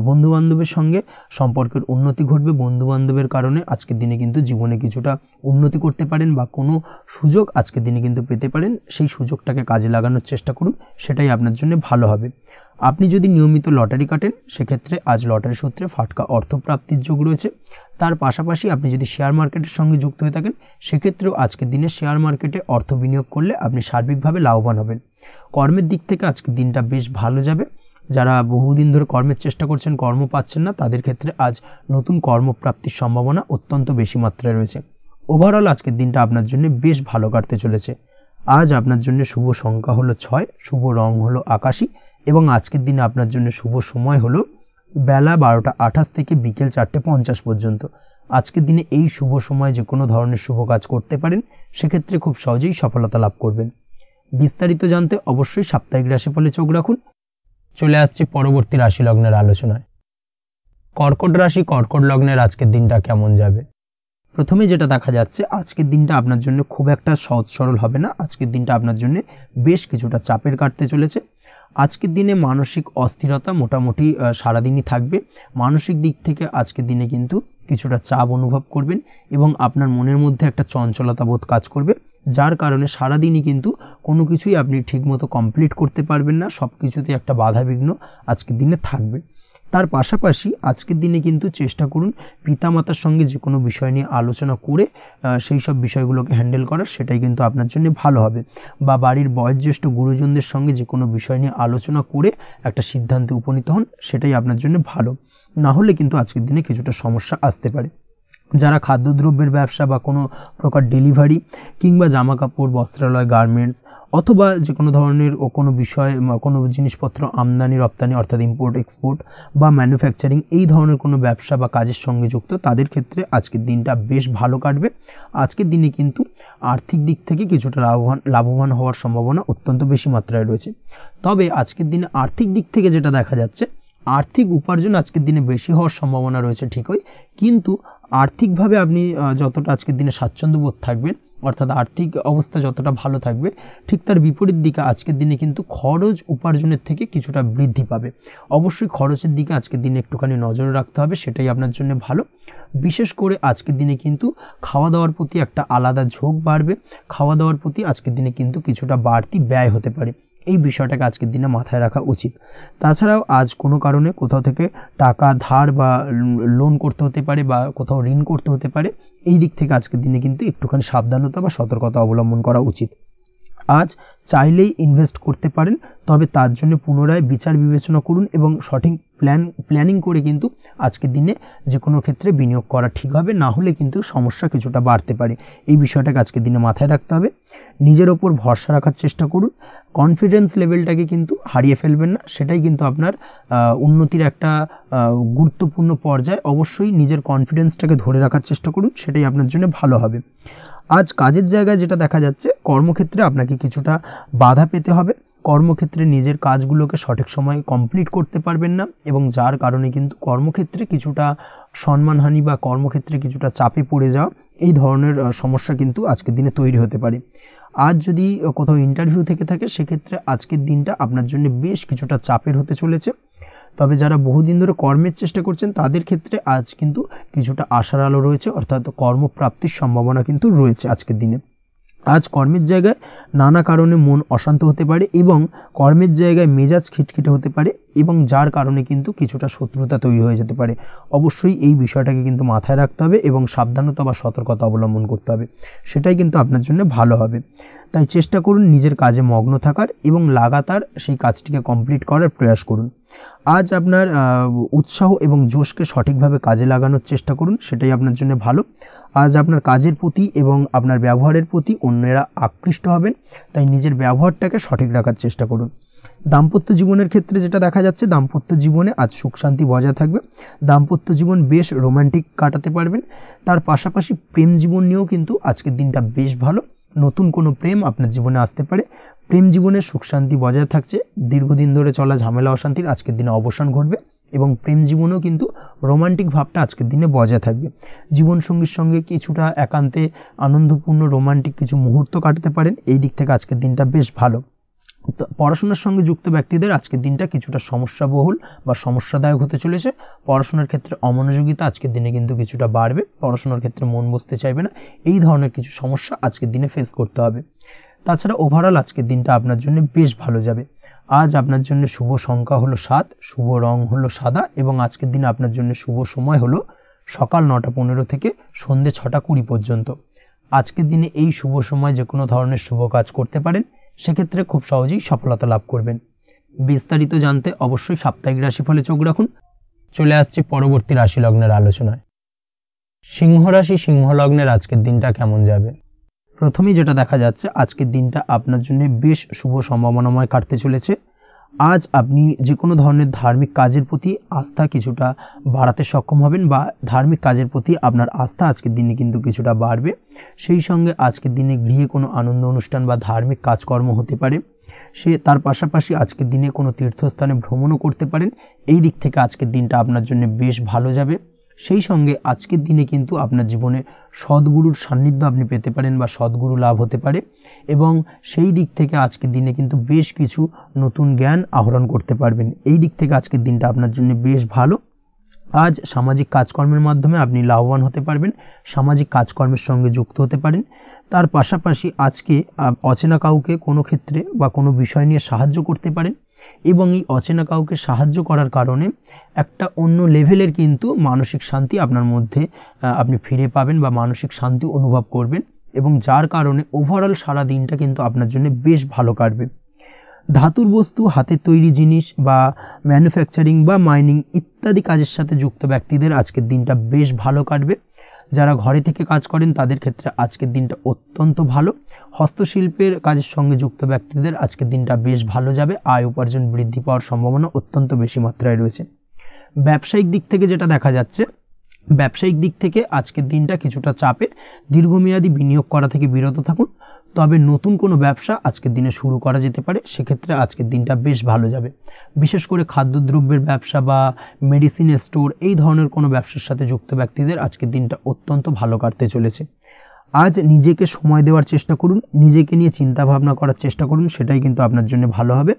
বন্ধুবান্ধবের সঙ্গে সম্পর্কের উন্নতি ঘটবে। বন্ধুবান্ধবের কারণে আজকের দিনে কিন্তু জীবনে কিছুটা উন্নতি করতে পারেন বা কোনো সুযোগ আজকের দিনে কিন্তু পেতে পারেন, সেই সুযোগটাকে কাজে লাগানোর চেষ্টা করুন, সেটাই আপনার জন্য ভালো হবে। আপনি যদি নিয়মিত লটারি কাটেন সেক্ষেত্রে আজ লটারি সূত্রে ফাটকা অর্থপ্রাপ্তির যোগ রয়েছে। তার পাশাপাশি আপনি যদি শেয়ার মার্কেটের সঙ্গে যুক্ত হয়ে থাকেন সেক্ষেত্রেও আজকের দিনে শেয়ার মার্কেটে অর্থ বিনিয়োগ করলে আপনি সার্বিকভাবে লাভবান হবেন। কর্মের দিক থেকে আজকের দিনটা বেশ ভালো যাবে। যারা বহুদিন ধরে কর্মের চেষ্টা করছেন, কর্ম পাচ্ছেন না, তাদের ক্ষেত্রে আজ নতুন কর্মপ্রাপ্তির সম্ভাবনা অত্যন্ত বেশি মাত্রায় রয়েছে। ওভারঅল আজকের দিনটা আপনার জন্য বেশ ভালো কাটতে চলেছে। আজ আপনার জন্য শুভ সংখ্যা হলো 6, শুভ রং হলো আকাশী এবং আজকের দিনে আপনার জন্য শুভ সময় হলো বেলা 12:28 থেকে বিকেল 4:50 পর্যন্ত। আজকের দিনে এই শুভ সময় যে কোনো ধরনের শুভ কাজ করতে পারেন, সেক্ষেত্রে খুব সহজেই সফলতা লাভ করবেন। বিস্তারিত জানতে অবশ্যই সাপ্তাহিক রাশিফলে চোখ রাখুন। চলে আসছি পরবর্তী রাশি লগ্নের আলোচনায়। কর্কট রাশি, কর্কট লগ্নের আজকের দিনটা কেমন যাবে? প্রথমে যেটা দেখা যাচ্ছে আজকের দিনটা আপনার জন্য খুব একটা সহজ সরল হবে না। আজকের দিনটা আপনার জন্য বেশ কিছুটা চাপের কাটতে চলেছে। আজকের দিনে মানসিক অস্থিরতা মোটামুটি সারাদিনই থাকবে। মানসিক দিক থেকে আজকের দিনে কিন্তু কিছুটা চাপ অনুভব করবেন এবং আপনার মনের মধ্যে একটা চঞ্চলতা বোধ কাজ করবে, যার কারণে সারাদিনই কিন্তু কোনো কিছুই আপনি ঠিকমতো কমপ্লিট করতে পারবেন না। সব কিছুতে একটা বাধা বিঘ্ন আজকের দিনে থাকবে। তার পাশাপাশি আজকের দিনে কিন্তু চেষ্টা করুন পিতামাতার সঙ্গে যে কোনো বিষয় নিয়ে আলোচনা করে সেই সব বিষয়গুলোকে হ্যান্ডেল করার, সেটাই কিন্তু আপনার জন্য ভালো হবে। বা বাড়ির বয়োজ্যেষ্ঠ গুরুজনদের সঙ্গে যে কোনো বিষয় নিয়ে আলোচনা করে একটা সিদ্ধান্তে উপনীত হন, সেটাই আপনার জন্য ভালো। না হলে কিন্তু আজকের দিনে কিছুটা সমস্যা আসতে পারে। যারা খাদ্যদ্রব্যের ব্যবসা বা কোনো প্রকার ডেলিভারি কিংবা জামা কাপড়, বস্ত্রালয়, গার্মেন্টস অথবা যে কোনো ধরনের কোনো বিষয় কোনো জিনিসপত্র আমদানি রপ্তানি অর্থাৎ ইম্পোর্ট এক্সপোর্ট বা ম্যানুফ্যাকচারিং এই ধরনের কোনো ব্যবসা বা কাজের সঙ্গে যুক্ত, তাদের ক্ষেত্রে আজকের দিনটা বেশ ভালো কাটবে। আজকের দিনে কিন্তু আর্থিক দিক থেকে কিছুটা লাভবান হওয়ার সম্ভাবনা অত্যন্ত বেশি মাত্রায় রয়েছে। তবে আজকের দিনে আর্থিক দিক থেকে যেটা দেখা যাচ্ছে, আর্থিক উপার্জন আজকের দিনে বেশি হওয়ার সম্ভাবনা রয়েছে ঠিকই, কিন্তু আর্থিকভাবে আপনি যতটা আজকের দিনে স্বাচ্ছন্দ্য বোধ থাকবেন, অর্থাৎ আর্থিক অবস্থা যতটা ভালো থাকবে, ঠিক তার বিপরীত দিকে আজকের দিনে কিন্তু খরচ উপার্জনের থেকে কিছুটা বৃদ্ধি পাবে। অবশ্যই খরচের দিকে আজকের দিনে একটুখানি নজর রাখতে হবে, সেটাই আপনার জন্য ভালো। বিশেষ করে আজকের দিনে কিন্তু খাওয়া দাওয়ার প্রতি একটা আলাদা ঝোঁক বাড়বে। খাওয়া দাওয়ার প্রতি আজকের দিনে কিন্তু কিছুটা বাড়তি ব্যয় হতে পারে, এই বিষয়টাকে আজকের দিনে মাথায় রাখা উচিত। তাছাড়াও আজ কোনো কারণে কোথাও থেকে টাকা ধার বা লোন করতে হতে পারে বা কোথাও ঋণ করতে হতে পারে, এই দিক থেকে আজকের দিনে কিন্তু একটুখানি সাবধানতা বা সতর্কতা অবলম্বন করা উচিত। আজ চাইলেই ইনভেস্ট করতে পারেন, তবে তার জন্য পুনরায় বিচার বিবেচনা করুন এবং সঠিক প্ল্যানিং করে কিন্তু আজকের দিনে যে কোনো ক্ষেত্রে বিনিয়োগ করা ঠিক হবে, না হলে কিন্তু সমস্যা কিছুটা বাড়তে পারে। এই বিষয়টাকে আজকের দিনে মাথায় রাখতে হবে। নিজের ওপর ভরসা রাখার চেষ্টা করুন, কনফিডেন্স লেভেলটাকে কিন্তু হারিয়ে ফেলবেন না, সেটাই কিন্তু আপনার উন্নতির একটা গুরুত্বপূর্ণ পর্যায়। অবশ্যই নিজের কনফিডেন্সটাকে ধরে রাখার চেষ্টা করুন, সেটাই আপনার জন্য ভালো হবে। আজ কাজের জায়গায় যেটা দেখা যাচ্ছে, কর্মক্ষেত্রে আপনাকে কিছুটা বাধা পেতে হবে। কর্মক্ষেত্রে নিজের কাজগুলোকে সঠিক সময়ে কমপ্লিট করতে পারবেন না এবং যার কারণে কিন্তু কর্মক্ষেত্রে কিছুটা সম্মানহানি বা কর্মক্ষেত্রে কিছুটা চাপে পড়ে যাওয়া, এই ধরনের সমস্যা কিন্তু আজকের দিনে তৈরি হতে পারে। আজ যদি কোথাও ইন্টারভিউ থেকে থাকে, সেক্ষেত্রে আজকের দিনটা আপনার জন্য বেশ কিছুটা চাপের হতে চলেছে। তবে যারা বহুদিন ধরে কর্মের চেষ্টা করছেন, তাদের ক্ষেত্রে আজ কিন্তু কিছুটা আশার আলো রয়েছে, অর্থাৎ কর্মপ্রাপ্তির সম্ভাবনা কিন্তু রয়েছে আজকের দিনে। আজ কর্মের জায়গায় নানা কারণে মন অশান্ত হতে পারে এবং কর্মের জায়গায় মেজাজ খিটখিটে হতে পারে এবং যার কারণে কিন্তু কিছুটা শত্রুতা তৈরি হয়ে যেতে পারে। অবশ্যই এই বিষয়টাকে কিন্তু মাথায় রাখতে হবে এবং সাবধানতা বা সতর্কতা অবলম্বন করতে হবে, সেটাই কিন্তু আপনার জন্য ভালো হবে। তাই চেষ্টা করুন নিজের কাজে মগ্ন থাকার এবং লাগাতার সেই কাজটিকে কমপ্লিট করার প্রয়াস করুন। আজ আপনার উৎসাহ এবং জোশকে সঠিকভাবে কাজে লাগানোর চেষ্টা করুন, সেটাই আপনার জন্য ভালো। আজ আপনার কাজের প্রতি এবং আপনার ব্যবহারের প্রতি অন্যেরা আকৃষ্ট হবেন, তাই নিজের ব্যবহারটাকে সঠিক রাখার চেষ্টা করুন। দাম্পত্য জীবনের ক্ষেত্রে যেটা দেখা যাচ্ছে, দাম্পত্য জীবনে আজ সুখ শান্তি বজায় থাকবে। দাম্পত্য জীবন বেশ রোমান্টিক কাটাতে পারবেন। তার পাশাপাশি প্রেম জীবন নিয়েও কিন্তু আজকের দিনটা বেশ ভালো। নতুন কোনো প্রেম আপনার জীবনে আসতে পারে। প্রেম জীবনে সুখ শান্তি বজায় থাকছে। দীর্ঘদিন ধরে চলা ঝামেলা অশান্তির আজকের দিনে অবসান ঘটবে এবং প্রেম জীবনেও কিন্তু রোমান্টিক ভাবটা আজকের দিনে বজায় থাকবে। জীবনসঙ্গীর সঙ্গে কিছুটা একান্তে আনন্দপূর্ণ রোমান্টিক কিছু মুহূর্ত কাটাতে পারেন। এই দিক থেকে আজকের দিনটা বেশ ভালো। পড়াশোনার সঙ্গে যুক্ত ব্যক্তিদের আজকের দিনটা কিছুটা সমস্যাবহুল বা সমস্যাদায়ক হতে চলেছে। পড়াশোনার ক্ষেত্রে অমনোযোগিতা আজকের দিনে কিন্তু কিছুটা বাড়বে। পড়াশোনার ক্ষেত্রে মন বসতে চাইবে না। এই ধরনের কিছু সমস্যা আজকের দিনে ফেস করতে হবে। তাছাড়া ওভারঅল আজকের দিনটা আপনার জন্য বেশ ভালো যাবে। আজ আপনার জন্য শুভ সংখ্যা হলো 7, শুভ রং হলো সাদা এবং আজকের দিনে আপনার জন্য শুভ সময় হলো সকাল 9:15 থেকে সন্ধ্যে 6:20 পর্যন্ত। আজকের দিনে এই শুভ সময় যে কোনো ধরনের শুভ কাজ করতে পারেন, সেক্ষেত্রে খুব সহজেই সফলতা লাভ করবেন। বিস্তারিত জানতে অবশ্যই সাপ্তাহিক রাশিফলে চোখ রাখুন। চলে আসছে পরবর্তী রাশি লগ্নের আলোচনায়। সিংহ রাশি, সিংহ লগ্নের আজকের দিনটা কেমন যাবে? প্রথমেই যেটা দেখা যাচ্ছে, আজকের দিনটা আপনার জন্য বেশ শুভ সম্ভাবনাময় কাটতে চলেছে। আজ আপনি যে কোনো ধরনের ধার্মিক কাজের প্রতি আস্থা কিছুটা বাড়াতে সক্ষম হবেন বা ধার্মিক কাজের প্রতি আপনার আস্থা আজকের দিনে কিন্তু কিছুটা বাড়বে। সেই সঙ্গে আজকের দিনে গৃহে কোনো আনন্দ অনুষ্ঠান বা ধার্মিক কাজকর্ম হতে পারে। তার পাশাপাশি আজকের দিনে কোনো তীর্থস্থানে ভ্রমণও করতে পারেন। এই দিক থেকে আজকের দিনটা আপনার জন্য বেশ ভালো যাবে। সেই সঙ্গে আজকের দিনে কিন্তু আপনার জীবনে সদ্গুরুর সান্নিধ্য আপনি পেতে পারেন বা সদ্গুরু লাভ হতে পারে এবং সেই দিক থেকে আজকের দিনে কিন্তু বেশ কিছু নতুন জ্ঞান আহরণ করতে পারবেন। এই দিক থেকে আজকের দিনটা আপনার জন্য বেশ ভালো। আজ সামাজিক কাজকর্মের মাধ্যমে আপনি লাভবান হতে পারবেন, সামাজিক কাজকর্মের সঙ্গে যুক্ত হতে পারেন। তার পাশাপাশি আজকে অচেনা কাউকে কোনো ক্ষেত্রে বা কোনো বিষয় নিয়ে সাহায্য করতে পারেন এবং এই অচেনা কাউকে সাহায্য করার কারণে একটা অন্য লেভেলের কিন্তু মানসিক শান্তি আপনার মধ্যে আপনি ফিরে পাবেন বা মানসিক শান্তি অনুভব করবেন এবং যার কারণে ওভারঅল সারা দিনটা কিন্তু আপনার জন্য বেশ ভালো কাটবে। ধাতুর বস্তু, হাতের তৈরি জিনিস বা ম্যানুফ্যাকচারিং বা মাইনিং ইত্যাদি কাজের সাথে যুক্ত ব্যক্তিদের আজকের দিনটা বেশ ভালো কাটবে। যারা ঘরে থেকে কাজ করেন তাদের ক্ষেত্রে আজকের দিনটা অত্যন্ত ভালো। হস্তশিল্পের কাজের সঙ্গে যুক্ত ব্যক্তিদের আজকের দিনটা বেশ ভালো যাবে। আয় উপার্জন বৃদ্ধি পাওয়ার সম্ভাবনা অত্যন্ত বেশি মাত্রায় রয়েছে। ব্যবসায়িক দিক থেকে যেটা দেখা যাচ্ছে, ব্যবসায়িক দিক থেকে আজকের দিনটা কিছুটা চাপের। দীর্ঘমেয়াদী বিনিয়োগ করা থেকে বিরত থাকুন। তবে নতুন কোনো ব্যবসা আজকের দিনে শুরু করা যেতে পারে, সেক্ষেত্রে আজকের দিনটা বেশ ভালো যাবে। বিশেষ করে খাদ্যদ্রব্যের ব্যবসা বা মেডিসিন স্টোর এই ধরনের কোনো ব্যবসার সাথে যুক্ত ব্যক্তিদের আজকের দিনটা অত্যন্ত ভালো কাটতে চলেছে। আজ নিজেকে সময় দেওয়ার চেষ্টা করুন, নিজেকে নিয়ে চিন্তা ভাবনা করার চেষ্টা করুন, সেটাই কিন্তু আপনার জন্য ভালো হবে।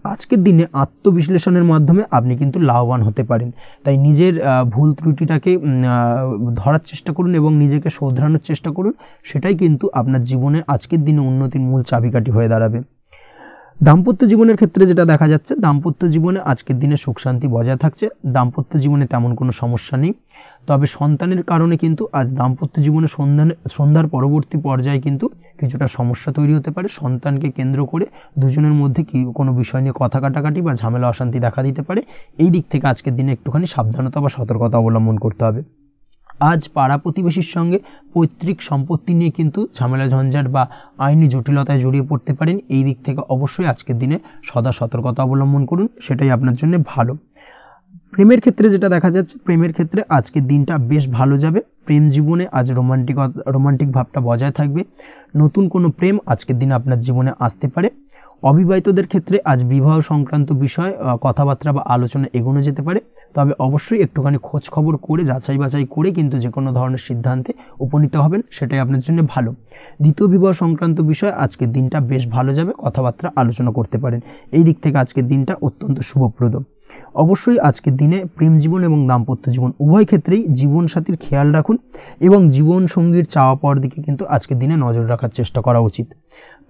আজকের দিনে আত্মবিশ্লেষণের মাধ্যমে আপনি কিন্তু লাভবান হতে পারেন। তাই নিজের ভুল ত্রুটিটাকে ধরার চেষ্টা করুন এবং নিজেকে শোধরানোর চেষ্টা করুন, সেটাই কিন্তু আপনার জীবনে আজকের দিনে উন্নতির মূল চাবিকাঠি হয়ে দাঁড়াবে। দাম্পত্য জীবনের ক্ষেত্রে যেটা দেখা যাচ্ছে, দাম্পত্য জীবনে আজকের দিনে সুখ শান্তি বজায় থাকছে। দাম্পত্য জীবনে তেমন কোনো সমস্যা নেই। তবে সন্তানের কারণে কিন্তু আজ দাম্পত্য জীবনে সন্ধ্যার পরবর্তী পর্যায়ে কিন্তু কিছুটা সমস্যা তৈরি হতে পারে। সন্তানকে কেন্দ্র করে দুজনের মধ্যে কোনো বিষয় নিয়ে কথা কাটাকাটি বা ঝামেলা অশান্তি দেখা দিতে পারে। এই দিক থেকে আজকের দিনে একটুখানি সাবধানতা বা সতর্কতা অবলম্বন করতে হবে। আজ পাড়া প্রতিবেশীর সঙ্গে পৈতৃক সম্পত্তি নিয়ে কিন্তু ঝামেলা ঝঞ্ঝাট বা আইনি জটিলতায় জড়িয়ে পড়তে পারেন। এই দিক থেকে অবশ্যই আজকের দিনে সদা সতর্কতা অবলম্বন করুন, সেটাই আপনার জন্য ভালো। প্রেমের ক্ষেত্রে যেটা দেখা যাচ্ছে, প্রেমের ক্ষেত্রে আজকের দিনটা বেশ ভালো যাবে। প্রেম জীবনে আজ রোমান্টিক ভাবটা বজায় থাকবে। নতুন কোনো প্রেম আজকের দিনে আপনার জীবনে আসতে পারে। অবিবাহিতদের ক্ষেত্রে আজ বিবাহ সংক্রান্ত বিষয় কথাবার্তা বা আলোচনা এগোনো যেতে পারে। তবে অবশ্যই একটুখানি খোঁজ খবর করে যাচাই বাছাই করে কিন্তু যে কোনো ধরনের সিদ্ধান্তে উপনীত হবেন, সেটাই আপনার জন্য ভালো। দ্বিতীয় বিবাহ সংক্রান্ত বিষয় আজকের দিনটা বেশ ভালো যাবে, কথাবার্তা আলোচনা করতে পারেন। এই দিক থেকে আজকের দিনটা অত্যন্ত শুভপ্রদ। অবশ্যই আজকের দিনে প্রেম জীবন এবং দাম্পত্য জীবন উভয় ক্ষেত্রেই জীবনসাথীর খেয়াল রাখুন এবং জীবন সঙ্গীর চাওয়া পাওয়ার দিকে কিন্তু আজকের দিনে নজর রাখার চেষ্টা করা উচিত।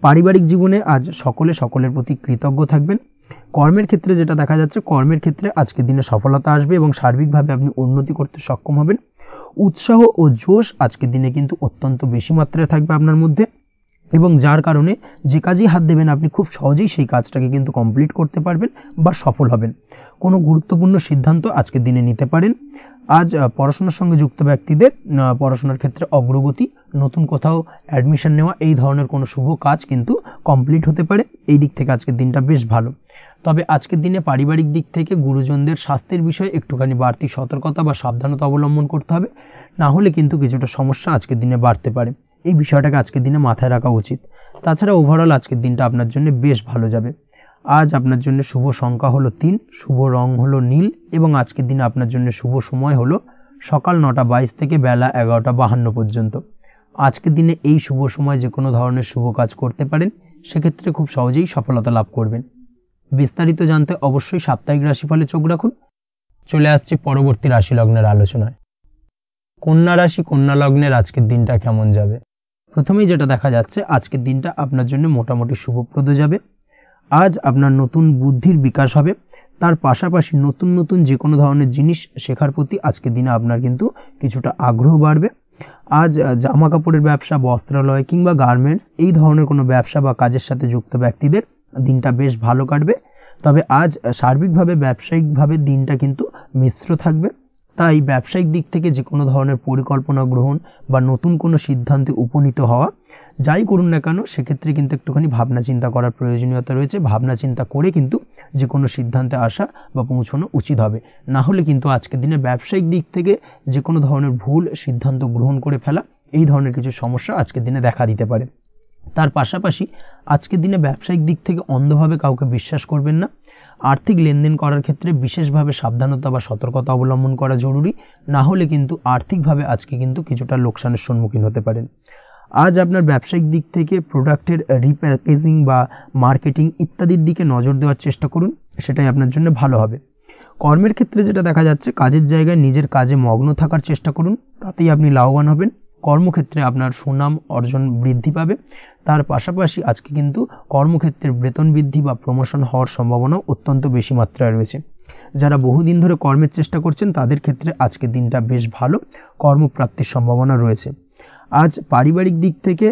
পারিবারিক জীবনে আজ সকলের প্রতি কৃতজ্ঞ থাকবেন। কর্মের ক্ষেত্রে যেটা দেখা যাচ্ছে, কর্মের ক্ষেত্রে আজকের দিনে সফলতা আসবে এবং সার্বিকভাবে আপনি উন্নতি করতে সক্ষম হবেন। উৎসাহ ও জোশ আজকের দিনে কিন্তু অত্যন্ত বেশি মাত্রায় থাকবে আপনার মধ্যে এবং যার কারণে যে কাজেই হাত দেবেন আপনি খুব সহজেই সেই কাজটাকে কিন্তু কমপ্লিট করতে পারবেন বা সফল হবেন। কোনো গুরুত্বপূর্ণ সিদ্ধান্ত আজকের দিনে নিতে পারেন। আজ পড়াশোনার সঙ্গে যুক্ত ব্যক্তিদের পড়াশোনার ক্ষেত্রে অগ্রগতি, নতুন কোথাও অ্যাডমিশন নেওয়া, এই ধরনের কোনো শুভ কাজ কিন্তু কমপ্লিট হতে পারে। এই দিক থেকে আজকের দিনটা বেশ ভালো। তবে আজকের দিনে পারিবারিক দিক থেকে গুরুজনদের স্বাস্থ্যের বিষয়ে একটুখানি বাড়তি সতর্কতা বা সাবধানতা অবলম্বন করতে হবে, না হলে কিন্তু কিছুটা সমস্যা আজকের দিনে বাড়তে পারে। এই বিষয়টাকে আজকের দিনে মাথায় রাখা উচিত। তাছাড়া ওভারঅল আজকের দিনটা আপনার জন্য বেশ ভালো যাবে। আজ আপনার জন্য শুভ সংখ্যা হলো 3, শুভ রং হলো নীল এবং আজকের দিনে আপনার জন্য শুভ সময় হলো সকাল 9:22 থেকে বেলা 11:52 পর্যন্ত। আজকের দিনে এই শুভ সময় যে কোনো ধরনের শুভ কাজ করতে পারেন, সেক্ষেত্রে খুব সহজেই সফলতা লাভ করবেন। বিস্তারিত জানতে অবশ্যই সাপ্তাহিক রাশিফলে চোখ রাখুন। চলে আসছি পরবর্তী রাশি লগ্নের আলোচনায়। কন্যা রাশি, কন্যা লগ্নের আজকের দিনটা কেমন যাবে? প্রথমেই যেটা দেখা যাচ্ছে, আজকের দিনটা আপনার জন্য মোটামুটি শুভপ্রদ যাবে। আজ আপনার নতুন বুদ্ধির বিকাশ হবে, তার পাশাপাশি নতুন নতুন যে কোনো ধরনের জিনিস শেখার প্রতি আজকের দিনে আপনার কিন্তু কিছুটা আগ্রহ বাড়বে। আজ জামা কাপড়ের ব্যবসা, বস্ত্রালয় কিংবা গার্মেন্টস এই ধরনের কোনো ব্যবসা বা কাজের সাথে যুক্ত ব্যক্তিদের দিনটা বেশ ভালো কাটবে। তবে আজ সার্বিকভাবে ব্যবসায়িকভাবে দিনটা কিন্তু মিশ্র থাকবে। তাই ব্যবসায়িক দিক থেকে যে কোনো ধরনের পরিকল্পনা গ্রহণ বা নতুন কোনো সিদ্ধান্তে উপনীত হওয়া, যাই করুন না কেন, সেক্ষেত্রে কিন্তু একটুখানি ভাবনা চিন্তা করার প্রয়োজনীয়তা রয়েছে। ভাবনা চিন্তা করে কিন্তু যে কোনো সিদ্ধান্তে আসা বা পৌঁছানো উচিত হবে, না হলে কিন্তু আজকের দিনে ব্যবসায়িক দিক থেকে যে কোনো ধরনের ভুল সিদ্ধান্ত গ্রহণ করে ফেলা, এই ধরনের কিছু সমস্যা আজকের দিনে দেখা দিতে পারে। তার পাশাপাশি আজকের দিনে ব্যবসায়িক দিক থেকে অন্ধভাবে কাউকে বিশ্বাস করবেন না। আর্থিক লেনদেন করার ক্ষেত্রে বিশেষভাবে সাবধানতা বা সতর্কতা অবলম্বন করা জরুরি, না হলে কিন্তু আর্থিকভাবে আজকে কিন্তু কিছুটা লোকসানের সম্মুখীন হতে পারেন। আজ আপনার ব্যবসায়িক দিক থেকে প্রোডাক্টের রিপ্যাকেজিং বা মার্কেটিং ইত্যাদির দিকে নজর দেওয়ার চেষ্টা করুন, সেটাই আপনার জন্য ভালো হবে। কর্মের ক্ষেত্রে যেটা দেখা যাচ্ছে, কাজের জায়গায় নিজের কাজে মগ্ন থাকার চেষ্টা করুন, তাতেই আপনি লাভবান হবেন। কর্মক্ষেত্রে আপনার সুনাম অর্জন বৃদ্ধি পাবে। তার পাশাপাশি আজকে কিন্তু কর্মক্ষেত্রের বেতন বৃদ্ধি বা প্রমোশন হওয়ার সম্ভাবনা অত্যন্ত বেশি মাত্রায় রয়েছে। যারা বহুদিন ধরে কর্মের চেষ্টা করছেন তাদের ক্ষেত্রে আজকের দিনটা বেশ ভালো, কর্মপ্রাপ্তির সম্ভাবনা রয়েছে। আজ পারিবারিক দিক থেকে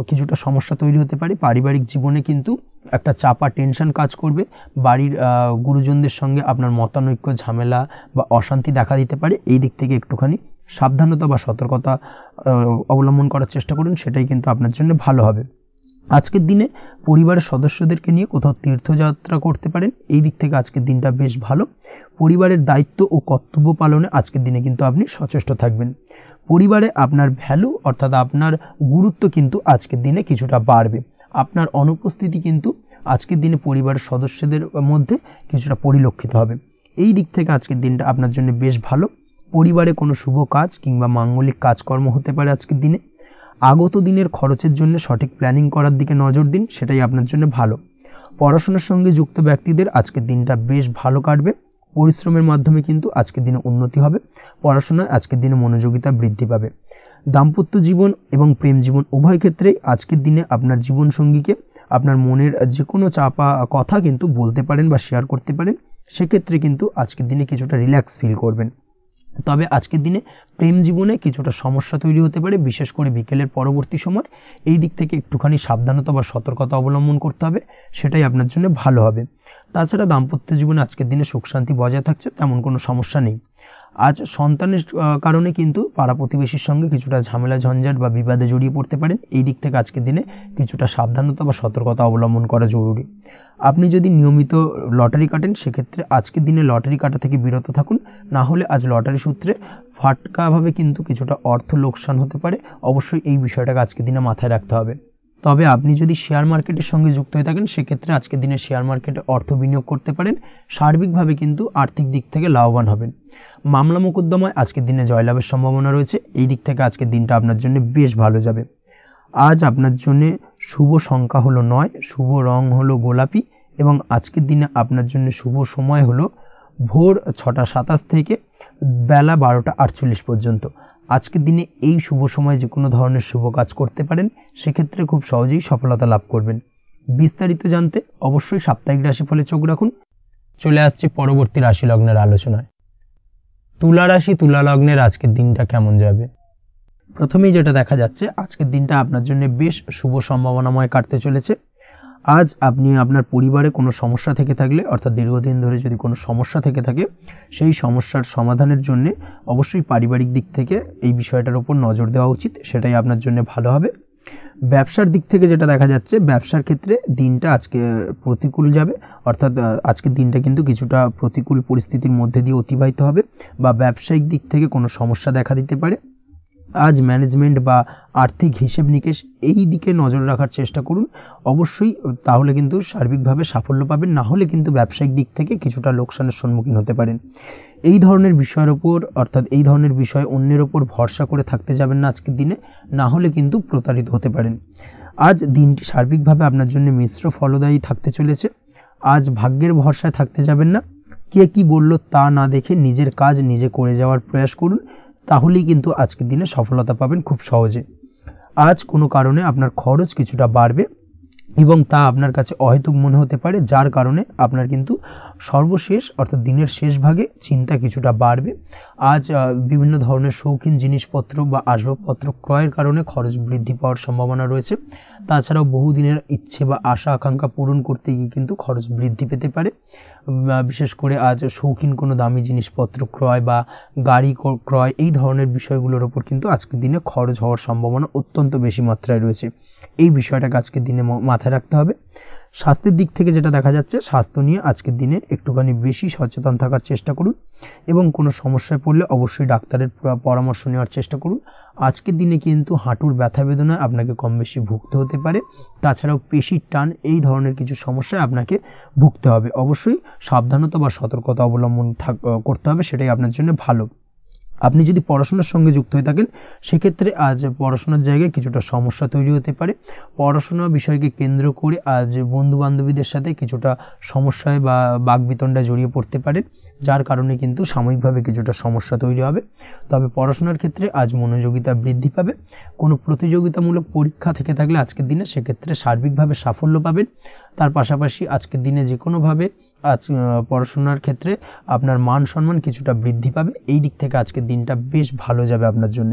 কিছুটা সমস্যা তৈরি হতে পারে। পারিবারিক জীবনে কিন্তু একটা চাপা টেনশন কাজ করবে। বাড়ির গুরুজনদের সঙ্গে আপনার মতানৈক্য, ঝামেলা বা অশান্তি দেখা দিতে পারে। এই দিক থেকে একটুখানি সাবধানতা বা সতর্কতা অবলম্বন করার চেষ্টা করুন, সেটাই কিন্তু আপনার জন্য ভালো হবে। আজকের দিনে পরিবারের সদস্যদেরকে নিয়ে কোথাও তীর্থযাত্রা করতে পারেন। এই দিক থেকে আজকের দিনটা বেশ ভালো। পরিবারের দায়িত্ব ও কর্তব্য পালনে আজকের দিনে কিন্তু আপনি সচেষ্ট থাকবেন। পরিবারে আপনার ভ্যালু অর্থাৎ আপনার গুরুত্ব কিন্তু আজকের দিনে কিছুটা বাড়বে। আপনার অনুপস্থিতি কিন্তু আজকের দিনে পরিবারের সদস্যদের মধ্যে কিছুটা পরিলক্ষিত হবে। এই দিক থেকে আজকের দিনটা আপনার জন্য বেশ ভালো। পরিবারে কোনো শুভ কাজ কিংবা মাঙ্গলিক কাজকর্ম হতে পারে আজকের দিনে। আগত দিনের খরচের জন্য সঠিক প্ল্যানিং করার দিকে নজর দিন, সেটাই আপনার জন্য ভালো। পড়াশোনার সঙ্গে যুক্ত ব্যক্তিদের আজকের দিনটা বেশ ভালো কাটবে। পরিশ্রমের মাধ্যমে কিন্তু আজকের দিনে উন্নতি হবে। পড়াশোনায় আজকের দিনে মনোযোগিতা বৃদ্ধি পাবে। দাম্পত্য জীবন এবং প্রেম জীবন উভয় ক্ষেত্রেই আজকের দিনে আপনার জীবনসঙ্গীকে আপনার মনের যে কোনো চাপা কথা কিন্তু বলতে পারেন বা শেয়ার করতে পারেন। সেক্ষেত্রে কিন্তু আজকের দিনে কিছুটা রিল্যাক্স ফিল করবেন। তবে আজকের দিনে প্রেম জীবনে কিছুটা সমস্যা তৈরি হতে পারে, বিশেষ করে বিকেলের পরবর্তী সময়। এই দিক থেকে একটুখানি সাবধানতা বা সতর্কতা অবলম্বন করতে হবে, সেটাই আপনার জন্য ভালো হবে। তাছাড়া দাম্পত্য জীবনে আজকের দিনে সুখ শান্তি বজায় থাকছে, তেমন কোনো সমস্যা নেই। আজ সন্তানের কারণে কিন্তু পাড়া প্রতিবেশীর সঙ্গে কিছুটা ঝামেলা ঝঞ্ঝাট বা বিবাদে জড়িয়ে পড়তে পারেন। এই দিক থেকে আজকের দিনে কিছুটা সাবধানতা বা সতর্কতা অবলম্বন করা জরুরি। আপনি যদি নিয়মিত লটারি কাটেন, সেক্ষেত্রে আজকের দিনে লটারি কাটা থেকে বিরত থাকুন, না হলে আজ লটারি সূত্রে ফাটকাভাবে কিন্তু কিছুটা অর্থ লোকসান হতে পারে। অবশ্যই এই বিষয়টাকে আজকের দিনে মাথায় রাখতে হবে। তবে আপনি যদি শেয়ার মার্কেটের সঙ্গে যুক্ত হয়ে থাকেন, সেক্ষেত্রে আজকের দিনে শেয়ার মার্কেটে অর্থ বিনিয়োগ করতে পারেন। সার্বিকভাবে কিন্তু আর্থিক দিক থেকে লাভবান হবেন। মামলা মোকদ্দমায় আজকের দিনে জয়লাভের সম্ভাবনা রয়েছে। এই দিক থেকে আজকের দিনটা আপনার জন্য বেশ ভালো যাবে। আজ আপনার জন্য শুভ সংখ্যা হলো 9, শুভ রং হলো গোলাপি এবং আজকের দিনে আপনার জন্য শুভ সময় হলো ভোর 6:27 থেকে বেলা 12:48 পর্যন্ত। আজকের দিনে এই শুভ সময় যে কোনো ধরনের শুভ কাজ করতে পারেন, সেক্ষেত্রে খুব সহজেই সফলতা লাভ করবেন। বিস্তারিত জানতে অবশ্যই সাপ্তাহিক রাশিফলে চোখ রাখুন। চলে আসছি পরবর্তী রাশি লগ্নের আলোচনায়। তুলা রাশি, তুলা লগ্নের আজকের দিনটা কেমন যাবে? প্রথমেই যেটা দেখা যাচ্ছে আজকের দিনটা আপনার জন্য বেশ শুভ সম্ভাবনাময় কাটতে চলেছে। আজ আপনি আপনার পরিবারে কোনো সমস্যা থেকে থাকলে, অর্থাৎ দীর্ঘদিন ধরে যদি কোনো সমস্যা থেকে থাকে, সেই সমস্যার সমাধানের জন্য অবশ্যই পারিবারিক দিক থেকে এই বিষয়টার উপর নজর দেওয়া উচিত, সেটাই আপনার জন্য ভালো হবে। ব্যবসার দিক থেকে যেটা দেখা যাচ্ছে, ব্যবসার ক্ষেত্রে দিনটা আজকে প্রতিকূল যাবে, অর্থাৎ আজকের দিনটা কিন্তু কিছুটা প্রতিকূল পরিস্থিতির মধ্যে দিয়ে অতিবাহিত হবে বা ব্যবসায়িক দিক থেকে কোনো সমস্যা দেখা দিতে পারে। আজ ম্যানেজমেন্ট বা আর্থিক হিসেব নিকেশ এই দিকে নজর রাখার চেষ্টা করুন অবশ্যই, তাহলে কিন্তু সার্বিকভাবে সাফল্য পাবেন, না হলে কিন্তু ব্যবসায়িক দিক থেকে কিছুটা লোকসানের সম্মুখীন হতে পারেন। এই ধরনের বিষয়ের ওপর, অর্থাৎ এই ধরনের বিষয় অন্যের ওপর ভরসা করে থাকতে যাবেন না আজকের দিনে, না হলে কিন্তু প্রতারিত হতে পারেন। আজ দিনটি সার্বিকভাবে আপনার জন্য মিশ্র ফলদায়ী থাকতে চলেছে। আজ ভাগ্যের ভরসায় থাকতে যাবেন না, কে কি বলল তা না দেখে নিজের কাজ নিজে করে যাওয়ার প্রয়াস করুন, তাহলেই কিন্তু আজকের দিনে সফলতা পাবেন খুব সহজে। আজ কোনো কারণে আপনার খরচ কিছুটা বাড়বে এবং তা আপনার কাছে অহেতুক মনে হতে পারে, যার কারণে আপনার কিন্তু সর্বশেষ অর্থাৎ দিনের শেষ ভাগে চিন্তা কিছুটা বাড়বে। আজ বিভিন্ন ধরনের শৌখিন জিনিসপত্র বা আসবাবপত্র ক্রয়ের কারণে খরচ বৃদ্ধি পাওয়ার সম্ভাবনা রয়েছে। তাছাড়াও বহুদিনের ইচ্ছে বা আশা আকাঙ্ক্ষা পূরণ করতে গিয়ে কিন্তু খরচ বৃদ্ধি পেতে পারে। বিশেষ করে আজ শৌখিন কোনো দামি জিনিসপত্র ক্রয় বা গাড়ি ক্রয় এই ধরনের বিষয়গুলোর ওপর কিন্তু আজকের দিনে খরচ হওয়ার সম্ভাবনা অত্যন্ত বেশি মাত্রায় রয়েছে। এই বিষয়টাকে আজকের দিনে মাথায় রাখতে হবে। স্বাস্থ্যের দিক থেকে যেটা দেখা যাচ্ছে, স্বাস্থ্য নিয়ে আজকের দিনে একটুখানি বেশি সচেতন থাকার চেষ্টা করুন এবং কোনো সমস্যায় পড়লে অবশ্যই ডাক্তারের পরামর্শ নেওয়ার চেষ্টা করুন। আজকের দিনে কিন্তু হাঁটুর ব্যথা বেদনায় আপনাকে কম বেশি ভুগতে হতে পারে, তাছাড়াও পেশির টান এই ধরনের কিছু সমস্যায় আপনাকে ভুগতে হবে। অবশ্যই সাবধানতা বা সতর্কতা অবলম্বন করতে হবে, সেটাই আপনার জন্য ভালো। আপনি যদি পড়াশোনার সঙ্গে যুক্ত হয়ে থাকেন, সেক্ষেত্রে আজ পড়াশোনার জায়গায় কিছুটা সমস্যা তৈরি হতে পারে। পড়াশোনা বিষয়কে কেন্দ্র করে আজ বন্ধু বান্ধবীদের সাথে কিছুটা সমস্যায় বা বাকবিতণ্ডায় জড়িয়ে পড়তে পারেন, যার কারণে কিন্তু সাময়িকভাবে কিছুটা সমস্যা তৈরি হবে। তবে পড়াশোনার ক্ষেত্রে আজ মনোযোগিতা বৃদ্ধি পাবে। কোনো প্রতিযোগিতামূলক পরীক্ষা থেকে থাকলে আজকের দিনে সেক্ষেত্রে সার্বিকভাবে সাফল্য পাবেন। তার পাশাপাশি আজকের দিনে যে কোনোভাবে আজ পড়াশোনার ক্ষেত্রে আপনার মান সম্মান কিছুটা বৃদ্ধি পাবে। এই দিক থেকে আজকের দিনটা বেশ ভালো যাবে আপনার জন্য।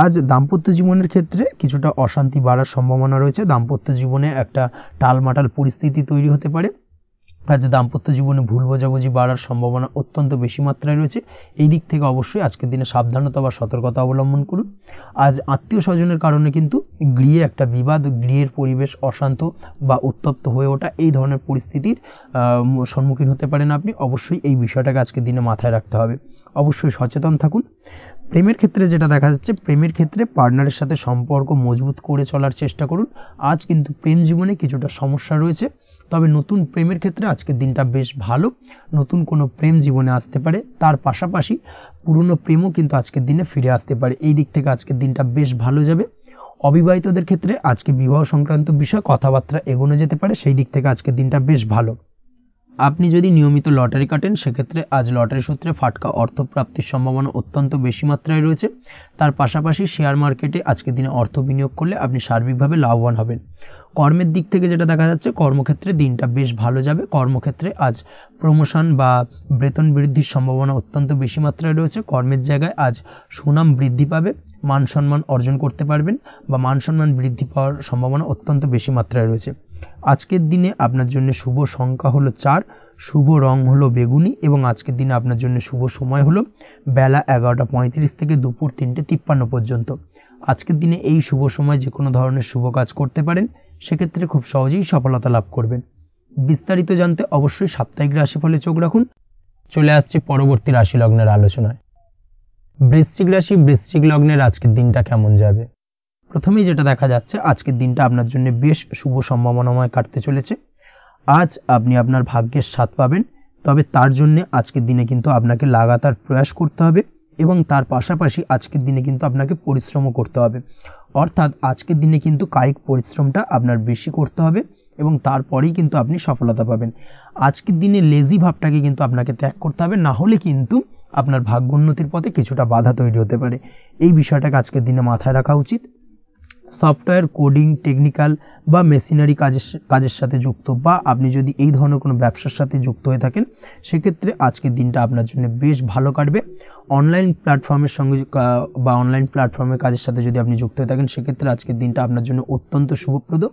আজ দাম্পত্য জীবনের ক্ষেত্রে কিছুটা অশান্তি বাড়ার সম্ভাবনা রয়েছে। দাম্পত্য জীবনে একটা টালমাটাল পরিস্থিতি তৈরি হতে পারে। আজ দাম্পত্য জীবনে ভুল বোঝাবুঝি বাড়ার সম্ভাবনা অত্যন্ত বেশি মাত্রায় রয়েছে। এই দিক থেকে অবশ্যই আজকের দিনে সাবধানতা বা সতর্কতা অবলম্বন করুন। আজ আত্মীয় স্বজনের কারণে কিন্তু গৃহে একটা বিবাদ, গৃহের পরিবেশ অশান্ত বা উত্তপ্ত হয়ে ওঠা এই ধরনের পরিস্থিতির সম্মুখীন হতে পারেন আপনি। অবশ্যই এই বিষয়টাকে আজকের দিনে মাথায় রাখতে হবে। অবশ্যই সচেতন থাকুন। প্রেমের ক্ষেত্রে যেটা দেখা যাচ্ছে, প্রেমের ক্ষেত্রে পার্টনারের সাথে সম্পর্ক মজবুত করে চলার চেষ্টা করুন। আজ কিন্তু প্রেম জীবনে কিছুটা সমস্যা রয়েছে, তবে নতুন প্রেমের ক্ষেত্রে আজকের দিনটা বেশ ভালো। নতুন কোনো প্রেম জীবনে আসতে পারে, তার পাশাপাশি পুরনো প্রেমও কিন্তু আজকের দিনে ফিরে আসতে পারে। এই দিক থেকে আজকের দিনটা বেশ ভালো যাবে। অবিবাহিতদের ক্ষেত্রে আজকে বিবাহ সংক্রান্ত বিষয় কথাবার্তা এগোনো যেতে পারে, সেই দিক থেকে আজকের দিনটা বেশ ভালো। আপনি যদি নিয়মিত লটারি কাটেন, সেক্ষেত্রে আজ লটারি সূত্রে ফাটকা অর্থপ্রাপ্তির সম্ভাবনা অত্যন্ত বেশি মাত্রায় রয়েছে। তার পাশাপাশি শেয়ার মার্কেটে আজকের দিনে অর্থ বিনিয়োগ করলে আপনি সার্বিকভাবে লাভবান হবেন। কর্মের দিক থেকে যেটা দেখা যাচ্ছে, কর্মক্ষেত্রে দিনটা বেশ ভালো যাবে। কর্মক্ষেত্রে আজ প্রমোশন বা বেতন বৃদ্ধির সম্ভাবনা অত্যন্ত বেশি মাত্রায় রয়েছে। কর্মের জায়গায় আজ সুনাম বৃদ্ধি পাবে, মান সম্মান অর্জন করতে পারবেন বা মান সম্মান বৃদ্ধি পাওয়ার সম্ভাবনা অত্যন্ত বেশি মাত্রায় রয়েছে। আজকের দিনে আপনার জন্য শুভ সংখ্যা হলো 4, শুভ রং হলো বেগুনি এবং আজকের দিনে আপনার জন্য শুভ সময় হলো বেলা 11:35 থেকে দুপুর 3:53 পর্যন্ত। আজকের দিনে এই শুভ সময় যে কোনো ধরনের শুভ কাজ করতে পারেন, সেক্ষেত্রে খুব সহজেই সফলতা লাভ করবেন। বিস্তারিত জানতে অবশ্যই সাপ্তাহিক রাশিফলে চোখ রাখুন। চলে আসছে পরবর্তী রাশি লগ্নের আলোচনায়। বৃশ্চিক রাশি, বৃশ্চিক লগ্নের আজকের দিনটা কেমন যাবে? প্রথমেই যেটা দেখা যাচ্ছে, আজকের দিনটা আপনার জন্য বেশ শুভ সম্ভাবনাময় কাটতে চলেছে। আজ আপনি আপনার ভাগ্যের স্বাদ পাবেন, তবে তার জন্য আজকের দিনে কিন্তু আপনাকে লাগাতার প্রয়াস করতে হবে এবং তার পাশাপাশি আজকের দিনে কিন্তু আপনাকে পরিশ্রমও করতে হবে। অর্থাৎ আজকের দিনে কিন্তু কায়িক পরিশ্রমটা আপনার বেশি করতে হবে এবং তারপরেই কিন্তু আপনি সফলতা পাবেন। আজকের দিনে লেজি ভাবটাকে কিন্তু আপনাকে ত্যাগ করতে হবে, না হলে কিন্তু আপনার ভাগ্যোন্নতির পথে কিছুটা বাধা তৈরি হতে পারে। এই বিষয়টাকে আজকের দিনে মাথায় রাখা উচিত। সফটওয়্যার কোডিং, টেকনিক্যাল বা মেশিনারি কাজের সাথে যুক্ত, বা আপনি যদি এই ধরনের কোনো ব্যবসার সাথে যুক্ত হয়ে থাকেন, সেক্ষেত্রে আজকের দিনটা আপনার জন্য বেশ ভালো কাটবে। অনলাইন প্ল্যাটফর্মের সঙ্গে বা অনলাইন প্ল্যাটফর্মের কাজের সাথে যদি আপনি যুক্ত হয়ে থাকেন, সেক্ষেত্রে আজকের দিনটা আপনার জন্য অত্যন্ত শুভপ্রদ।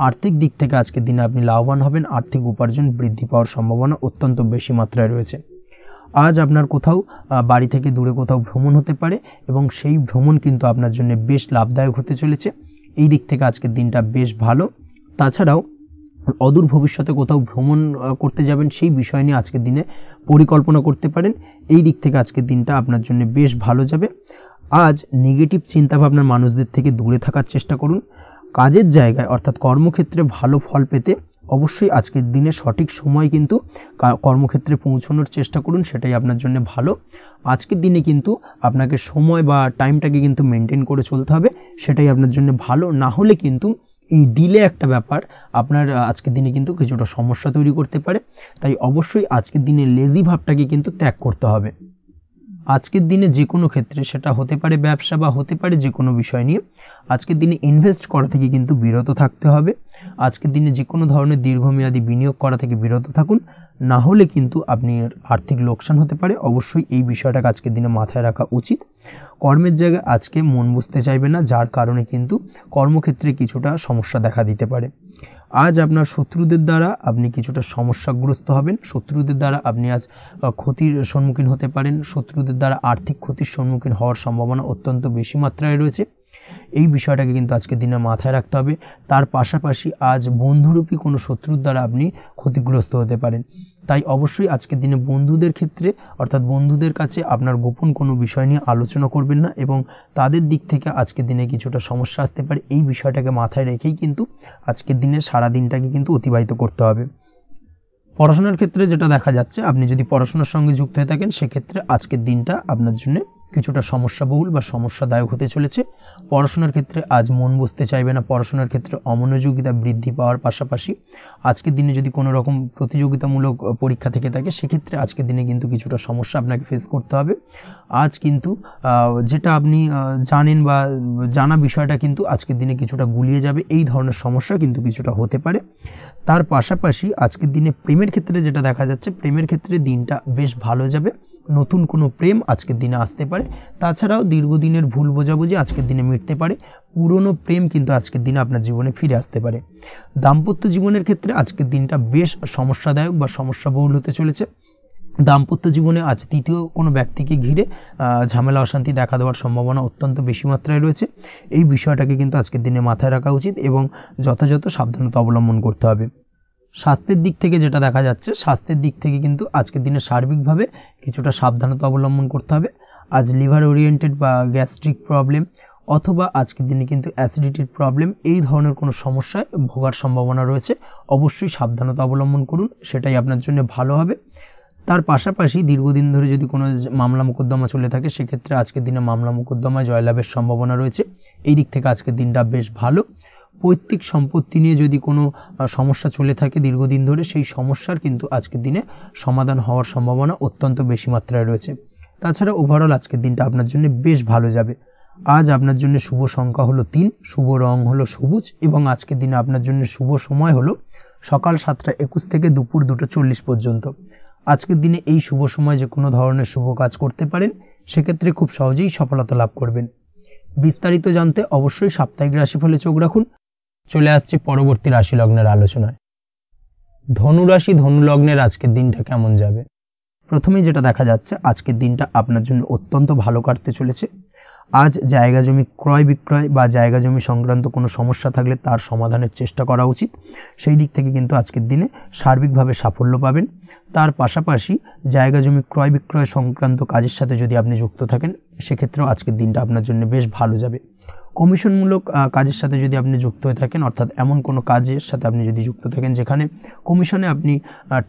আর্থিক দিক থেকে আজকের দিনে আপনি লাভবান হবেন, আর্থিক উপার্জন বৃদ্ধি পাওয়ার সম্ভাবনা অত্যন্ত বেশি মাত্রায় রয়েছে। আজ আপনার কোথাও বাড়ি থেকে দূরে কোথাও ভ্রমণ হতে পারে, এবং সেই ভ্রমণ কিন্তু আপনার জন্য বেশ লাভদায়ক হতে চলেছে। এই দিক থেকে আজকের দিনটা বেশ ভালো। তাছাড়াও অদূর ভবিষ্যতে কোথাও ভ্রমণ করতে যাবেন, সেই বিষয় নিয়ে আজকের দিনে পরিকল্পনা করতে পারেন। এই দিক থেকে আজকের দিনটা আপনার জন্য বেশ ভালো যাবে। আজ নেগেটিভ চিন্তাভাবনার মানুষদের থেকে দূরে থাকার চেষ্টা করুন। কাজের জায়গায় অর্থাৎ কর্মক্ষেত্রে ভালো ফল পেতে অবশ্যই আজকের দিনে সঠিক সময় কিন্তু কর্মক্ষেত্রে পৌঁছানোর চেষ্টা করুন, সেটাই আপনার জন্য ভালো। আজকের দিনে কিন্তু আপনাকে সময় বা টাইমটাকে কিন্তু মেনটেন করে চলতে হবে, সেটাই আপনার জন্য ভালো। না হলে কিন্তু এই ডিলে একটা ব্যাপার আপনার আজকের দিনে কিন্তু কিছুটা সমস্যা তৈরি করতে পারে। তাই অবশ্যই আজকের দিনে লেজি ভাবটাকে কিন্তু ত্যাগ করতে হবে। আজকের দিনে যে কোনো ক্ষেত্রে, সেটা হতে পারে ব্যবসা বা হতে পারে যে কোনো বিষয় নিয়ে, আজকের দিনে ইনভেস্ট করা থেকে কিন্তু বিরত থাকতে হবে। আজকের দিনে যে কোনো ধরনের দীর্ঘমেয়াদী বিনিয়োগ করা থেকে বিরত থাকুন, না হলে কিন্তু আপনি আর্থিক লোকসান হতে পারে। অবশ্যই এই বিষয়টাকে আজকের দিনে মাথায় রাখা উচিত। কর্মের জায়গায় আজকে মন বসতে চাইবে না, যার কারণে কিন্তু কর্মক্ষেত্রে কিছুটা সমস্যা দেখা দিতে পারে। আজ আপনার শত্রুদের দ্বারা আপনি কিছুটা সমস্যাগ্রস্ত হবেন, শত্রুদের দ্বারা আপনি আজ ক্ষতির সম্মুখীন হতে পারেন, শত্রুদের দ্বারা আর্থিক ক্ষতির সম্মুখীন হওয়ার সম্ভাবনা অত্যন্ত বেশি মাত্রায় রয়েছে। এই বিষয়টাকে কিন্তু আজকের দিনে মাথায় রাখতে হবে। তার পাশাপাশি আজ বন্ধুরূপী কোনো শত্রুর দ্বারা আপনি ক্ষতিগ্রস্ত হতে পারেন। তাই অবশ্যই আজকের দিনে বন্ধুদের ক্ষেত্রে অর্থাৎ বন্ধুদের কাছে আপনার গোপন কোনো বিষয় নিয়ে আলোচনা করবেন না, এবং তাদের দিক থেকে আজকের দিনে কিছুটা সমস্যা আসতে পারে। এই বিষয়টাকে মাথায় রেখেই কিন্তু আজকের দিনে সারা দিনটাকে কিন্তু অতিবাহিত করতে হবে। পড়াশোনার ক্ষেত্রে যেটা দেখা যাচ্ছে, আপনি যদি পড়াশোনার সঙ্গে যুক্ত হয়ে থাকেন, সেক্ষেত্রে আজকের দিনটা আপনার জন্য কিছুটা সমস্যাবহুল বা সমস্যাদায়ক হতে চলেছে। পড়াশোনার ক্ষেত্রে আজ মন বসতে চাইবে না, পড়াশোনার ক্ষেত্রে অমনোযোগিতা বৃদ্ধি পাওয়ার পাশাপাশি আজকের দিনে যদি কোনো রকম প্রতিযোগিতামূলক পরীক্ষা থেকে থাকে, সেক্ষেত্রে আজকের দিনে কিন্তু কিছুটা সমস্যা আপনাকে ফেস করতে হবে। আজ কিন্তু যেটা আপনি জানেন বা জানা বিষয়টা কিন্তু আজকের দিনে কিছুটা গুলিয়ে যাবে, এই ধরনের সমস্যা কিন্তু কিছুটা হতে পারে। তার পাশাপাশি আজকের দিনে প্রেমের ক্ষেত্রে যেটা দেখা যাচ্ছে, প্রেমের ক্ষেত্রে দিনটা বেশ ভালো যাবে। নতুন কোনো প্রেম আজকের দিনে আসতে পারে। তাছাড়াও দীর্ঘদিনের ভুল বোঝাবুঝি আজকের দিনে মিটতে পারে। পুরনো প্রেম কিন্তু আজকের দিনে আপনার জীবনে ফিরে আসতে পারে। দাম্পত্য জীবনের ক্ষেত্রে আজকের দিনটা বেশ সমস্যাদায়ক বা সমস্যাবহুল হতে চলেছে। দাম্পত্য জীবনে আজ তৃতীয় কোনো ব্যক্তিকে ঘিরে ঝামেলা অশান্তি দেখা দেওয়ার সম্ভাবনা অত্যন্ত বেশি মাত্রায় রয়েছে। এই বিষয়টাকে কিন্তু আজকের দিনে মাথায় রাখা উচিত এবং যথাযথ সাবধানতা অবলম্বন করতে হবে। স্বাস্থ্যের দিক থেকে যেটা দেখা যাচ্ছে, স্বাস্থ্যের দিক থেকে কিন্তু আজকের দিনে সার্বিকভাবে কিছুটা সাবধানতা অবলম্বন করতে হবে। আজ লিভার ওরিয়েন্টেড বা গ্যাস্ট্রিক প্রবলেম অথবা আজকের দিনে কিন্তু অ্যাসিডিটির প্রবলেম, এই ধরনের কোনো সমস্যায় ভোগার সম্ভাবনা রয়েছে। অবশ্যই সাবধানতা অবলম্বন করুন, সেটাই আপনার জন্য ভালো হবে। তার পাশাপাশি দীর্ঘদিন ধরে যদি কোনো মামলা মোকদ্দমা চলে থাকে, সেক্ষেত্রে আজকের দিনে মামলা মোকদ্দমায় জয়লাভের সম্ভাবনা রয়েছে। এই দিক থেকে আজকের দিনটা বেশ ভালো। পৈতৃক সম্পত্তি নিয়ে যদি কোনো সমস্যা চলে থাকে দীর্ঘদিন ধরে, সেই সমস্যার কিন্তু আজকের দিনে সমাধান হওয়ার সম্ভাবনা অত্যন্ত বেশি মাত্রায় রয়েছে। তাছাড়া ওভারঅল আজকের দিনটা আপনার জন্য বেশ ভালো যাবে। আজ আপনার জন্য শুভ সংখ্যা হলো 3, শুভ রং হলো সবুজ, এবং আজকের দিনে আপনার জন্য শুভ সময় হলো সকাল 7:21 থেকে দুপুর 2:40 পর্যন্ত। আজকের দিনে এই শুভ সময় যে কোনো ধরনের শুভ কাজ করতে পারেন, সেক্ষেত্রে খুব সহজেই সফলতা লাভ করবেন। বিস্তারিত জানতে অবশ্যই সাপ্তাহিক রাশিফলে চোখ রাখুন। চলে আসছে পরবর্তী রাশি লগ্নের আলোচনায়। ধনুরাশি ধনু লগ্নের আজকের দিনটা কেমন যাবে? প্রথমেই যেটা দেখা যাচ্ছে, আজকের দিনটা আপনার জন্য অত্যন্ত ভালো কাটতে চলেছে। আজ জায়গা জমি ক্রয় বিক্রয় বা জায়গা জমি সংক্রান্ত কোনো সমস্যা থাকলে তার সমাধানের চেষ্টা করা উচিত। সেই দিক থেকে কিন্তু আজকের দিনে সার্বিকভাবে সাফল্য পাবেন। তার পাশাপাশি জায়গা জমি ক্রয় বিক্রয় সংক্রান্ত কাজের সাথে যদি আপনি যুক্ত থাকেন, সেক্ষেত্রেও আজকের দিনটা আপনার জন্য বেশ ভালো যাবে। কমিশনমূলক কাজের সাথে যদি আপনি যুক্ত হয়ে থাকেন, অর্থাৎ এমন কোনো কাজের সাথে আপনি যদি যুক্ত থাকেন যেখানে কমিশনে আপনি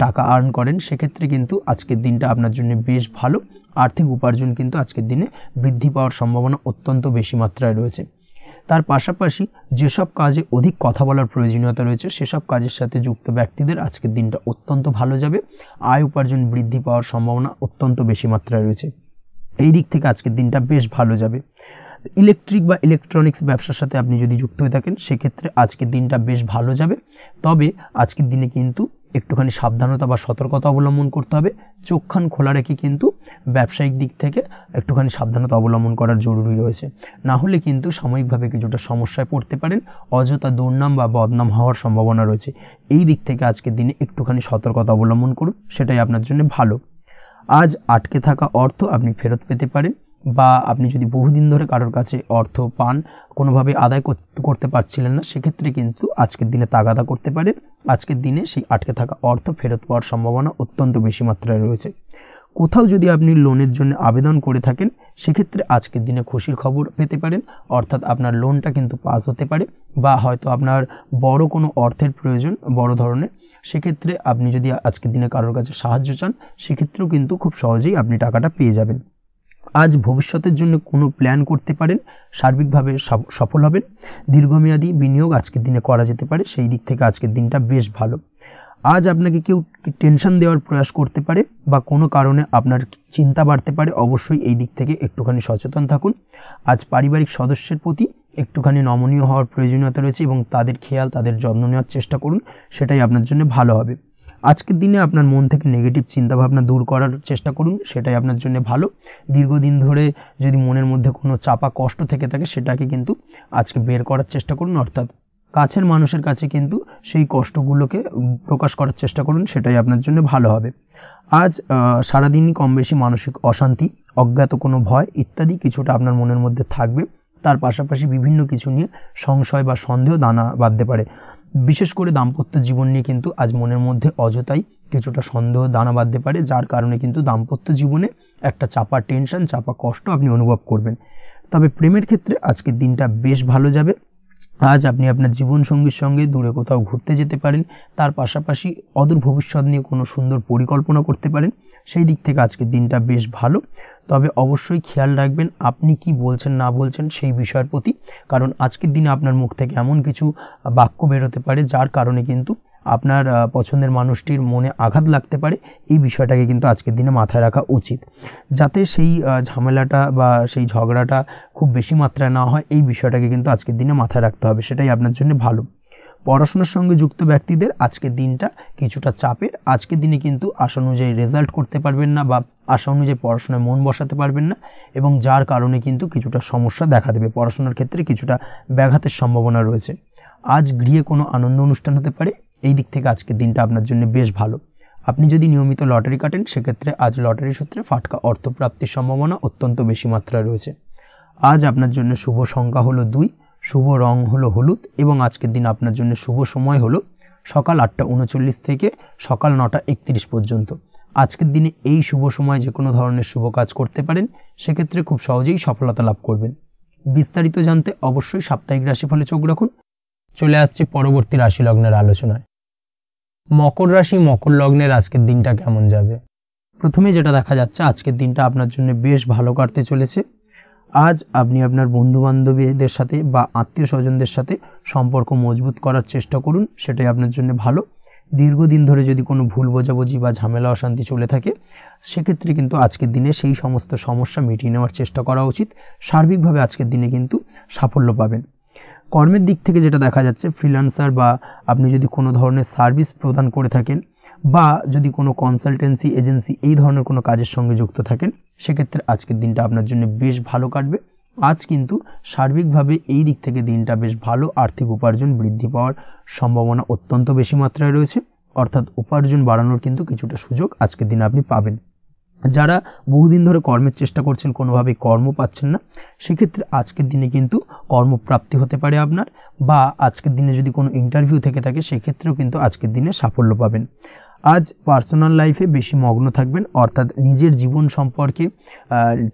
টাকা আর্ন করেন, সেক্ষেত্রে কিন্তু আজকের দিনটা আপনার জন্য বেশ ভালো। আর্থিক উপার্জন কিন্তু আজকের দিনে বৃদ্ধি পাওয়ার সম্ভাবনা অত্যন্ত বেশি মাত্রায় রয়েছে। তার পাশাপাশি যেসব কাজে অধিক কথা বলার প্রয়োজনীয়তা রয়েছে, সেসব কাজের সাথে যুক্ত ব্যক্তিদের আজকের দিনটা অত্যন্ত ভালো যাবে। আয় উপার্জন বৃদ্ধি পাওয়ার সম্ভাবনা অত্যন্ত বেশি মাত্রায় রয়েছে। এই দিক থেকে আজকের দিনটা বেশ ভালো যাবে। ইলেকট্রিক বা ইলেকট্রনিক্স ব্যবসার সাথে আপনি যদি যুক্ত হয়ে থাকেন সেক্ষেত্রে আজকের দিনটা বেশ ভালো যাবে। তবে আজকের দিনে কিন্তু একটুখানি সাবধানতা বা সতর্কতা অবলম্বন করতে হবে। চোখ কান খোলা রেখে কিন্তু ব্যবসায়িক দিক থেকে একটুখানি সাবধানতা অবলম্বন করার জরুরি রয়েছে, না হলে কিন্তু সাময়িকভাবে কিছুটা সমস্যায় পড়তে পারেন, অযথা দুর্নাম বা বদনাম হওয়ার সম্ভাবনা রয়েছে। এই দিক থেকে আজকের দিনে একটুখানি সতর্কতা অবলম্বন করুন, সেটাই আপনার জন্য ভালো। আজ আটকে থাকা অর্থ আপনি ফেরত পেতে পারেন, বা আপনি যদি বহুদিন ধরে কারোর কাছে অর্থ পান, কোনোভাবে আদায় করতে পারছিলেন না, সেক্ষেত্রে কিন্তু আজকের দিনে তাগাদা করতে পারেন। আজকের দিনে সেই আটকে থাকা অর্থ ফেরত পাওয়ার সম্ভাবনা অত্যন্ত বেশি মাত্রায় রয়েছে। কোথাও যদি আপনি লোনের জন্য আবেদন করে থাকেন সেক্ষেত্রে আজকের দিনে খুশির খবর পেতে পারেন, অর্থাৎ আপনার লোনটা কিন্তু পাস হতে পারে, বা হয়তো আপনার বড় কোনো অর্থের প্রয়োজন বড় ধরনের, সেক্ষেত্রে আপনি যদি আজকের দিনে কারোর কাছে সাহায্য চান সেক্ষেত্রেও কিন্তু খুব সহজেই আপনি টাকাটা পেয়ে যাবেন। আজ ভবিষ্যতের জন্য কোনো প্ল্যান করতে পারেন, সার্বিকভাবে সফল হবেন। দীর্ঘমেয়াদী বিনিয়োগ আজকের দিনে করা যেতে পারে, সেই দিক থেকে আজকের দিনটা বেশ ভালো। আজ আপনাকে কেউ টেনশন দেওয়ার প্রয়াস করতে পারে বা কোনো কারণে আপনার চিন্তা বাড়তে পারে, অবশ্যই এই দিক থেকে একটুখানি সচেতন থাকুন। আজ পারিবারিক সদস্যের প্রতি একটুখানি নমনীয় হওয়ার প্রয়োজনীয়তা রয়েছে এবং তাদের খেয়াল তাদের যত্ন নেওয়ার চেষ্টা করুন, সেটাই আপনার জন্য ভালো হবে। আজকের দিনে আপনার মন থেকে নেগেটিভ চিন্তাভাবনা দূর করার চেষ্টা করুন, সেটাই আপনার জন্য ভালো। দীর্ঘদিন ধরে যদি মনের মধ্যে কোনো চাপা কষ্ট থেকে থাকে সেটাকে কিন্তু আজকে বের করার চেষ্টা করুন, অর্থাৎ কাছের মানুষের কাছে কিন্তু সেই কষ্টগুলোকে প্রকাশ করার চেষ্টা করুন, সেটাই আপনার জন্য ভালো হবে। আজ সারাদিনই কম বেশি মানসিক অশান্তি, অজ্ঞাত কোনো ভয় ইত্যাদি কিছুটা আপনার মনের মধ্যে থাকবে। তার পাশাপাশি বিভিন্ন কিছু নিয়ে সংশয় বা সন্দেহ দানা বাঁধতে পারে। বিশেষ করে দাম্পত্য জীবন নিয়ে কিন্তু আজ মনের মধ্যে অযথাই কিছুটা সন্দেহ দানা বাঁধতে পারে, যার কারণে কিন্তু দাম্পত্য জীবনে একটা চাপা টেনশন, চাপা কষ্ট আপনি অনুভব করবেন। তবে প্রেমের ক্ষেত্রে আজকের দিনটা বেশ ভালো যাবে। আজ আপনি আপনার জীবনসঙ্গীর সঙ্গে দূরে কোথাও ঘুরতে যেতে পারেন, তার পাশাপাশি অদূর ভবিষ্যৎ নিয়ে কোনো সুন্দর পরিকল্পনা করতে পারেন, সেই দিক থেকে আজকের দিনটা বেশ ভালো। তবে অবশ্যই খেয়াল রাখবেন আপনি কি বলছেন না বলছেন সেই বিষয়ের প্রতি, কারণ আজকের দিনে আপনার মুখ থেকে এমন কিছু বাক্য বেরোতে পারে যার কারণে কিন্তু আপনার পছন্দের মানুষটির মনে আঘাত লাগতে পারে। এই বিষয়টাকে কিন্তু আজকের দিনে মাথায় রাখা উচিত, যাতে সেই ঝামেলাটা বা সেই ঝগড়াটা খুব বেশি মাত্রায় না হয়, এই বিষয়টাকে কিন্তু আজকের দিনে মাথায় রাখতে হবে, সেটাই আপনার জন্য ভালো। পড়াশোনার সঙ্গে যুক্ত ব্যক্তিদের আজকের দিনটা কিছুটা চাপের। আজকের দিনে কিন্তু আশা অনুযায়ী রেজাল্ট করতে পারবেন না বা আশা অনুযায়ী পড়াশোনায় মন বসাতে পারবেন না, এবং যার কারণে কিন্তু কিছুটা সমস্যা দেখা দেবে, পড়াশোনার ক্ষেত্রে কিছুটা ব্যাঘাতের সম্ভাবনা রয়েছে। আজ গৃহে কোনো আনন্দ অনুষ্ঠান হতে পারে, এই দিক থেকে আজকের দিনটা আপনার জন্য বেশ ভালো। আপনি যদি নিয়মিত লটারি কাটেন সেক্ষেত্রে আজ লটারি সূত্রে ফাটকা অর্থপ্রাপ্তির সম্ভাবনা অত্যন্ত বেশি মাত্রায় রয়েছে। আজ আপনার জন্য শুভ সংখ্যা হলো 2, শুভ রং হলো হলুদ, এবং আজকের দিন আপনার জন্য শুভ সময় হলো সকাল 8:39 থেকে সকাল 9:31 পর্যন্ত। আজকের দিনে এই শুভ সময় যে কোনো ধরনের শুভ কাজ করতে পারেন, সেক্ষেত্রে খুব সহজেই সফলতা লাভ করবেন। বিস্তারিত জানতে অবশ্যই সাপ্তাহিক রাশিফলে চোখ রাখুন। চলে আসছে পরবর্তী রাশি লগ্নের আলোচনায়। মকর রাশি মকর লগ্নের আজকের দিনটা কেমন যাবে? প্রথমে যেটা দেখা যাচ্ছে আজকের দিনটা আপনার জন্য বেশ ভালো কাটতে চলেছে। আজ আপনি আপনার বন্ধু বান্ধবীদের সাথে বা আত্মীয় স্বজনদের সাথে সম্পর্ক মজবুত করার চেষ্টা করুন, সেটাই আপনার জন্য ভালো। দীর্ঘদিন ধরে যদি কোনো ভুল বোঝাবুঝি বা ঝামেলা অশান্তি চলে থাকে সেক্ষেত্রে কিন্তু আজকের দিনে সেই সমস্ত সমস্যা মিটিয়ে নেওয়ার চেষ্টা করা উচিত। সার্বিকভাবে আজকের দিনে কিন্তু সাফল্য পাবেন। কর্মের দিক থেকে যেটা দেখা যাচ্ছে, ফ্রিল্যান্সার বা আপনি যদি কোনো ধরনের সার্ভিস প্রদান করে থাকেন বা যদি কোনো কনসালটেন্সি এজেন্সি এই ধরনের কোনো কাজের সঙ্গে যুক্ত থাকেন, সেক্ষেত্রে আজকের দিনটা আপনার জন্য বেশ ভালো কাটবে। আজ কিন্তু সার্বিকভাবে এই দিক থেকে দিনটা বেশ ভালো। আর্থিক উপার্জন বৃদ্ধি পাওয়ার সম্ভাবনা অত্যন্ত বেশি মাত্রায় রয়েছে, অর্থাৎ উপার্জন বাড়ানোর কিন্তু কিছুটা সুযোগ আজকের দিনে আপনি পাবেন। যারা বহুদিন ধরে কর্মের চেষ্টা করছেন কোনোভাবেই কর্ম পাচ্ছেন না, সেক্ষেত্রে আজকের দিনে কিন্তু কর্মপ্রাপ্তি হতে পারে আপনার, বা আজকের দিনে যদি কোনো ইন্টারভিউ থেকে থাকে সেক্ষেত্রেও কিন্তু আজকের দিনে সাফল্য পাবেন। আজ পার্সোনাল লাইফে বেশি মগ্ন থাকবেন, অর্থাৎ নিজের জীবন সম্পর্কে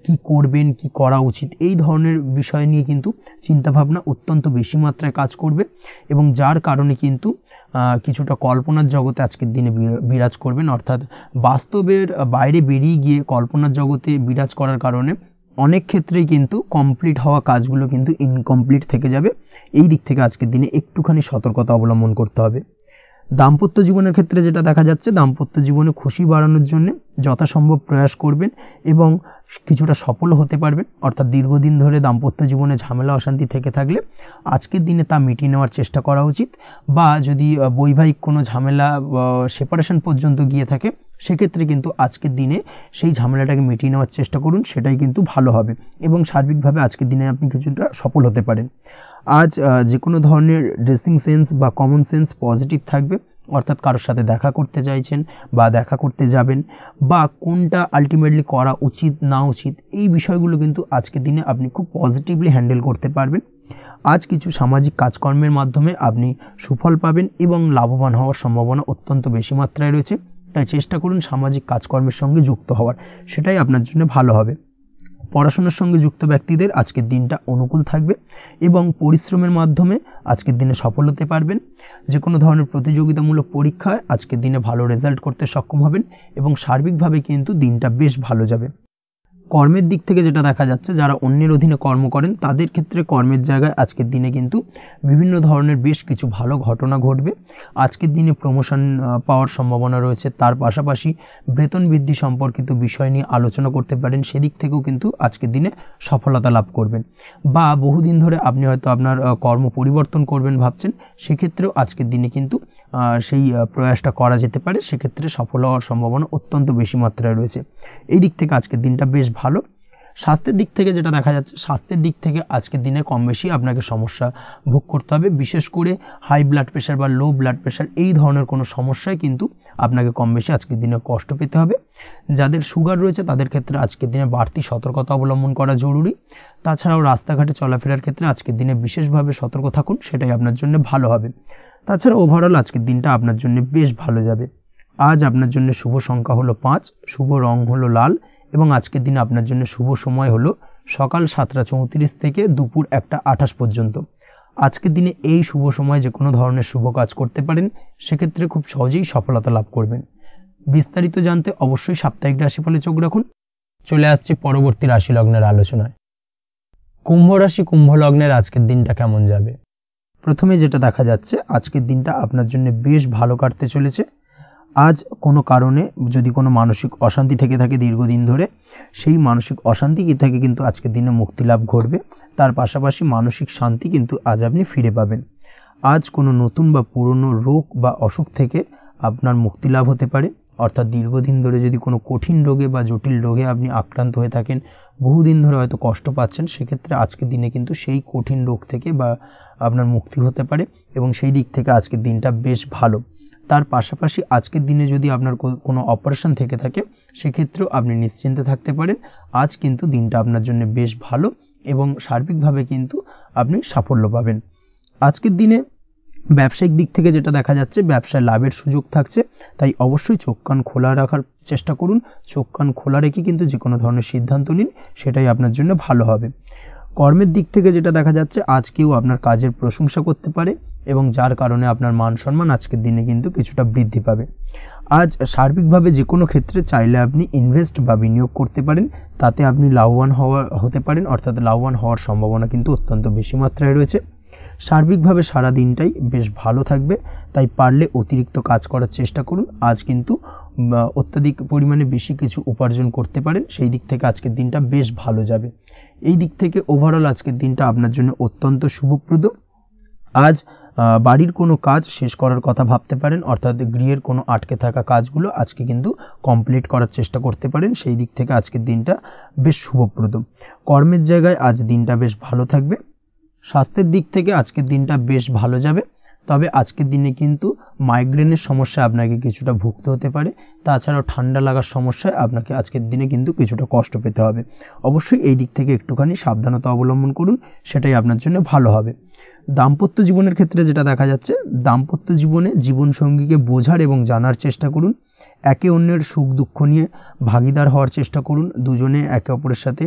কি করবেন কি করা উচিত এই ধরনের বিষয় নিয়ে কিন্তু চিন্তাভাবনা অত্যন্ত বেশি মাত্রায় কাজ করবে, এবং যার কারণে কিন্তু কিছুটা কল্পনার জগতে আজকের দিনে বিরাজ করবেন, অর্থাৎ বাস্তবের বাইরে বেরিয়ে গিয়ে কল্পনার জগতে বিরাজ করার কারণে অনেক ক্ষেত্রেই কিন্তু কমপ্লিট হওয়া কাজগুলো কিন্তু ইনকমপ্লিট থেকে যাবে। এই দিক থেকে আজকের দিনে একটুখানি সতর্কতা অবলম্বন করতে হবে। দাম্পত্য জীবনের ক্ষেত্রে যেটা দেখা যাচ্ছে, দাম্পত্য জীবনে খুশি বাড়ানোর জন্য যথাসম্ভব প্রয়াস করবেন এবং কিছুটা সফল হতে পারবেন। অর্থাৎ দীর্ঘদিন ধরে দাম্পত্য জীবনে ঝামেলা অশান্তি থেকে থাকলে আজকের দিনে তা মিটিয়ে নেওয়ার চেষ্টা করা উচিত। বা যদি বৈবাহিক কোনো ঝামেলা সেপারেশন পর্যন্ত গিয়ে থাকে, সেক্ষেত্রে কিন্তু আজকের দিনে সেই ঝামেলাটাকে মিটিয়ে নেওয়ার চেষ্টা করুন, সেটাই কিন্তু ভালো হবে এবং সার্বিকভাবে আজকের দিনে আপনি কিছুটা সফল হতে পারেন। আজ যে কোনো ধরনের ড্রেসিং সেন্স বা কমন সেন্স পজিটিভ থাকবে। অর্থাৎ কারোর সাথে দেখা করতে চাইছেন বা দেখা করতে যাবেন, বা কোনটা আলটিমেটলি করা উচিত না উচিত, এই বিষয়গুলো কিন্তু আজকের দিনে আপনি খুব পজিটিভলি হ্যান্ডেল করতে পারবেন। আজ কিছু সামাজিক কাজকর্মের মাধ্যমে আপনি সুফল পাবেন এবং লাভবান হওয়ার সম্ভাবনা অত্যন্ত বেশি মাত্রায় রয়েছে। তাই চেষ্টা করুন সামাজিক কাজকর্মের সঙ্গে যুক্ত হওয়ার, সেটাই আপনার জন্য ভালো হবে। পড়াশোনার সঙ্গে যুক্ত ব্যক্তিদের আজকের দিনটা অনুকূল থাকবে এবং পরিশ্রমের মাধ্যমে আজকের দিনে সফল হতে পারবেন। যে কোনো ধরনের প্রতিযোগিতামূলক পরীক্ষায় আজকের দিনে ভালো রেজাল্ট করতে সক্ষম হবেন এবং সার্বিকভাবে কিন্তু দিনটা বেশ ভালো যাবে। কর্মের দিক থেকে যেটা দেখা যাচ্ছে, যারা অন্যের অধীনে কর্ম করেন তাদের ক্ষেত্রে কর্মের জায়গায় আজকের দিনে কিন্তু বিভিন্ন ধরনের বেশ কিছু ভালো ঘটনা ঘটবে। আজকের দিনে প্রমোশন পাওয়ার সম্ভাবনা রয়েছে। তার পাশাপাশি বেতন বৃদ্ধি সম্পর্কিত বিষয় নিয়ে আলোচনা করতে পারেন, সেদিক থেকেও কিন্তু আজকের দিনে সফলতা লাভ করবেন। বা বহুদিন ধরে আপনি হয়তো আপনার কর্ম পরিবর্তন করবেন ভাবছেন, সেক্ষেত্রেও আজকের দিনে কিন্তু সেই প্রয়াসটা করা যেতে পারে। সেক্ষেত্রে সফল হওয়ার সম্ভাবনা অত্যন্ত বেশি মাত্রায় রয়েছে। এই দিক থেকে আজকের দিনটা বেশ ভালো। স্বাস্থ্যের দিক থেকে যেটা দেখা যাচ্ছে, স্বাস্থ্যের দিক থেকে আজকের দিনে কম বেশি আপনাকে সমস্যা ভোগ করতে হবে। বিশেষ করে হাই ব্লাড প্রেশার বা লো ব্লাড প্রেশার এই ধরনের কোনো সমস্যায় কিন্তু আপনাকে কম বেশি আজকের দিনে কষ্ট পেতে হবে। যাদের সুগার রয়েছে তাদের ক্ষেত্রে আজকের দিনে বাড়তি সতর্কতা অবলম্বন করা জরুরি। তাছাড়াও রাস্তাঘাটে চলাফেরার ক্ষেত্রে আজকের দিনে বিশেষভাবে সতর্ক থাকুন, সেটাই আপনার জন্য ভালো হবে। তাছাড়া ওভারঅল আজকের দিনটা আপনার জন্য বেশ ভালো যাবে। আজ আপনার জন্য শুভ সংখ্যা হলো 5, শুভ রং হলো লাল এবং আজকের দিনে আপনার জন্য শুভ সময় হলো সকাল 7:34 থেকে দুপুর 1:28 পর্যন্ত। আজকের দিনে এই শুভ সময়ে যে কোনো ধরনের শুভ কাজ করতে পারেন, সেক্ষেত্রে খুব সহজেই সফলতা লাভ করবেন। বিস্তারিত জানতে অবশ্যই সাপ্তাহিক রাশিফলে চোখ রাখুন। চলে আসছে পরবর্তী রাশি লগ্নের আলোচনায়। কুম্ভ রাশি কুম্ভ লগ্নের আজকের দিনটা কেমন যাবে? প্রথমে যেটা দেখা যাচ্ছে, আজকের দিনটা আপনার জন্য বেশ ভালো কাটতে চলেছে। আজ কোনো কারণে যদি কোনো মানসিক অশান্তি থেকে থাকে দীর্ঘদিন ধরে, সেই মানসিক অশান্তি থেকে কিন্তু আজকের দিনে মুক্তি লাভ ঘটবে। তার পাশাপাশি মানসিক শান্তি কিন্তু আজ আপনি ফিরে পাবেন। আজ কোনো নতুন বা পুরনো রোগ বা অসুখ থেকে আপনার মুক্তি লাভ হতে পারে। অর্থাৎ দীর্ঘদিন ধরে যদি কোনো কঠিন রোগে বা জটিল রোগে আপনি আক্রান্ত হয়ে থাকেন, বহুদিন ধরে হয়তো কষ্ট পাচ্ছেন, সেক্ষেত্রে আজকের দিনে কিন্তু সেই কঠিন রোগ থেকে বা আপনার মুক্তি হতে পারে এবং সেই দিক থেকে আজকের দিনটা বেশ ভালো। তার পাশাপাশি আজকের দিনে যদি আপনার কোনো অপারেশন থেকে থাকে, সেক্ষেত্রেও আপনি নিশ্চিন্তে থাকতে পারেন। আজ কিন্তু দিনটা আপনার জন্য বেশ ভালো এবং সার্বিকভাবে কিন্তু আপনি সাফল্য পাবেন। আজকের দিনে ব্যবসায়িক দিক থেকে যেটা দেখা যাচ্ছে, ব্যবসায় লাভের সুযোগ থাকছে। তাই অবশ্যই চোখ কান খোলা রাখার চেষ্টা করুন। চোখ কান খোলা রেখে কিন্তু যে কোনো ধরনের সিদ্ধান্ত নিন, সেটাই আপনার জন্য ভালো হবে। কর্মের দিক থেকে যেটা দেখা যাচ্ছে, আজ কেউ আপনার কাজের প্রশংসা করতে পারে এবং যার কারণে আপনার মান সম্মান আজকের দিনে কিন্তু কিছুটা বৃদ্ধি পাবে। আজ সার্বিকভাবে যে কোনো ক্ষেত্রে চাইলে আপনি ইনভেস্ট বা বিনিয়োগ করতে পারেন, তাতে আপনি লাভবান হতে পারেন। অর্থাৎ লাভবান হওয়ার সম্ভাবনা কিন্তু অত্যন্ত বেশি মাত্রায় রয়েছে। সার্বিকভাবে সারা দিনটাই বেশ ভালো থাকবে। তাই পারলে অতিরিক্ত কাজ করার চেষ্টা করুন। আজ কিন্তু অত্যাধিক পরিমাণে বেশি কিছু উপার্জন করতে পারেন। সেই দিক থেকে আজকের দিনটা বেশ ভালো যাবে। এই দিক থেকে ওভারঅল আজকের দিনটা আপনার জন্য অত্যন্ত শুভপ্রদ। আজ বাড়ির কোনো কাজ শেষ করার কথা ভাবতে পারেন। অর্থাৎ গৃহের কোনো আটকে থাকা কাজগুলো আজকে কিন্তু কমপ্লিট করার চেষ্টা করতে পারেন। সেই দিক থেকে আজকের দিনটা বেশ শুভপ্রদ। কর্মের জায়গায় আজ দিনটা বেশ ভালো থাকবে। স্বাস্থ্যের দিক থেকে আজকের দিনটা বেশ ভালো যাবে। তবে আজকের দিনে কিন্তু মাইগ্রেনের সমস্যা আপনাকে কিছুটা ভুগতে হতে পারে। তাছাড়াও ঠান্ডা লাগার সমস্যায় আপনাকে আজকের দিনে কিন্তু কিছুটা কষ্ট পেতে হবে। অবশ্যই এই দিক থেকে একটুখানি সাবধানতা অবলম্বন করুন, সেটাই আপনার জন্য ভালো হবে। দাম্পত্য জীবনের ক্ষেত্রে যেটা দেখা যাচ্ছে, দাম্পত্য জীবনে জীবনসঙ্গীকে বোঝার এবং জানার চেষ্টা করুন। একে অন্যের সুখ দুঃখ নিয়ে ভাগিদার হওয়ার চেষ্টা করুন। দুজনে একে অপরের সাথে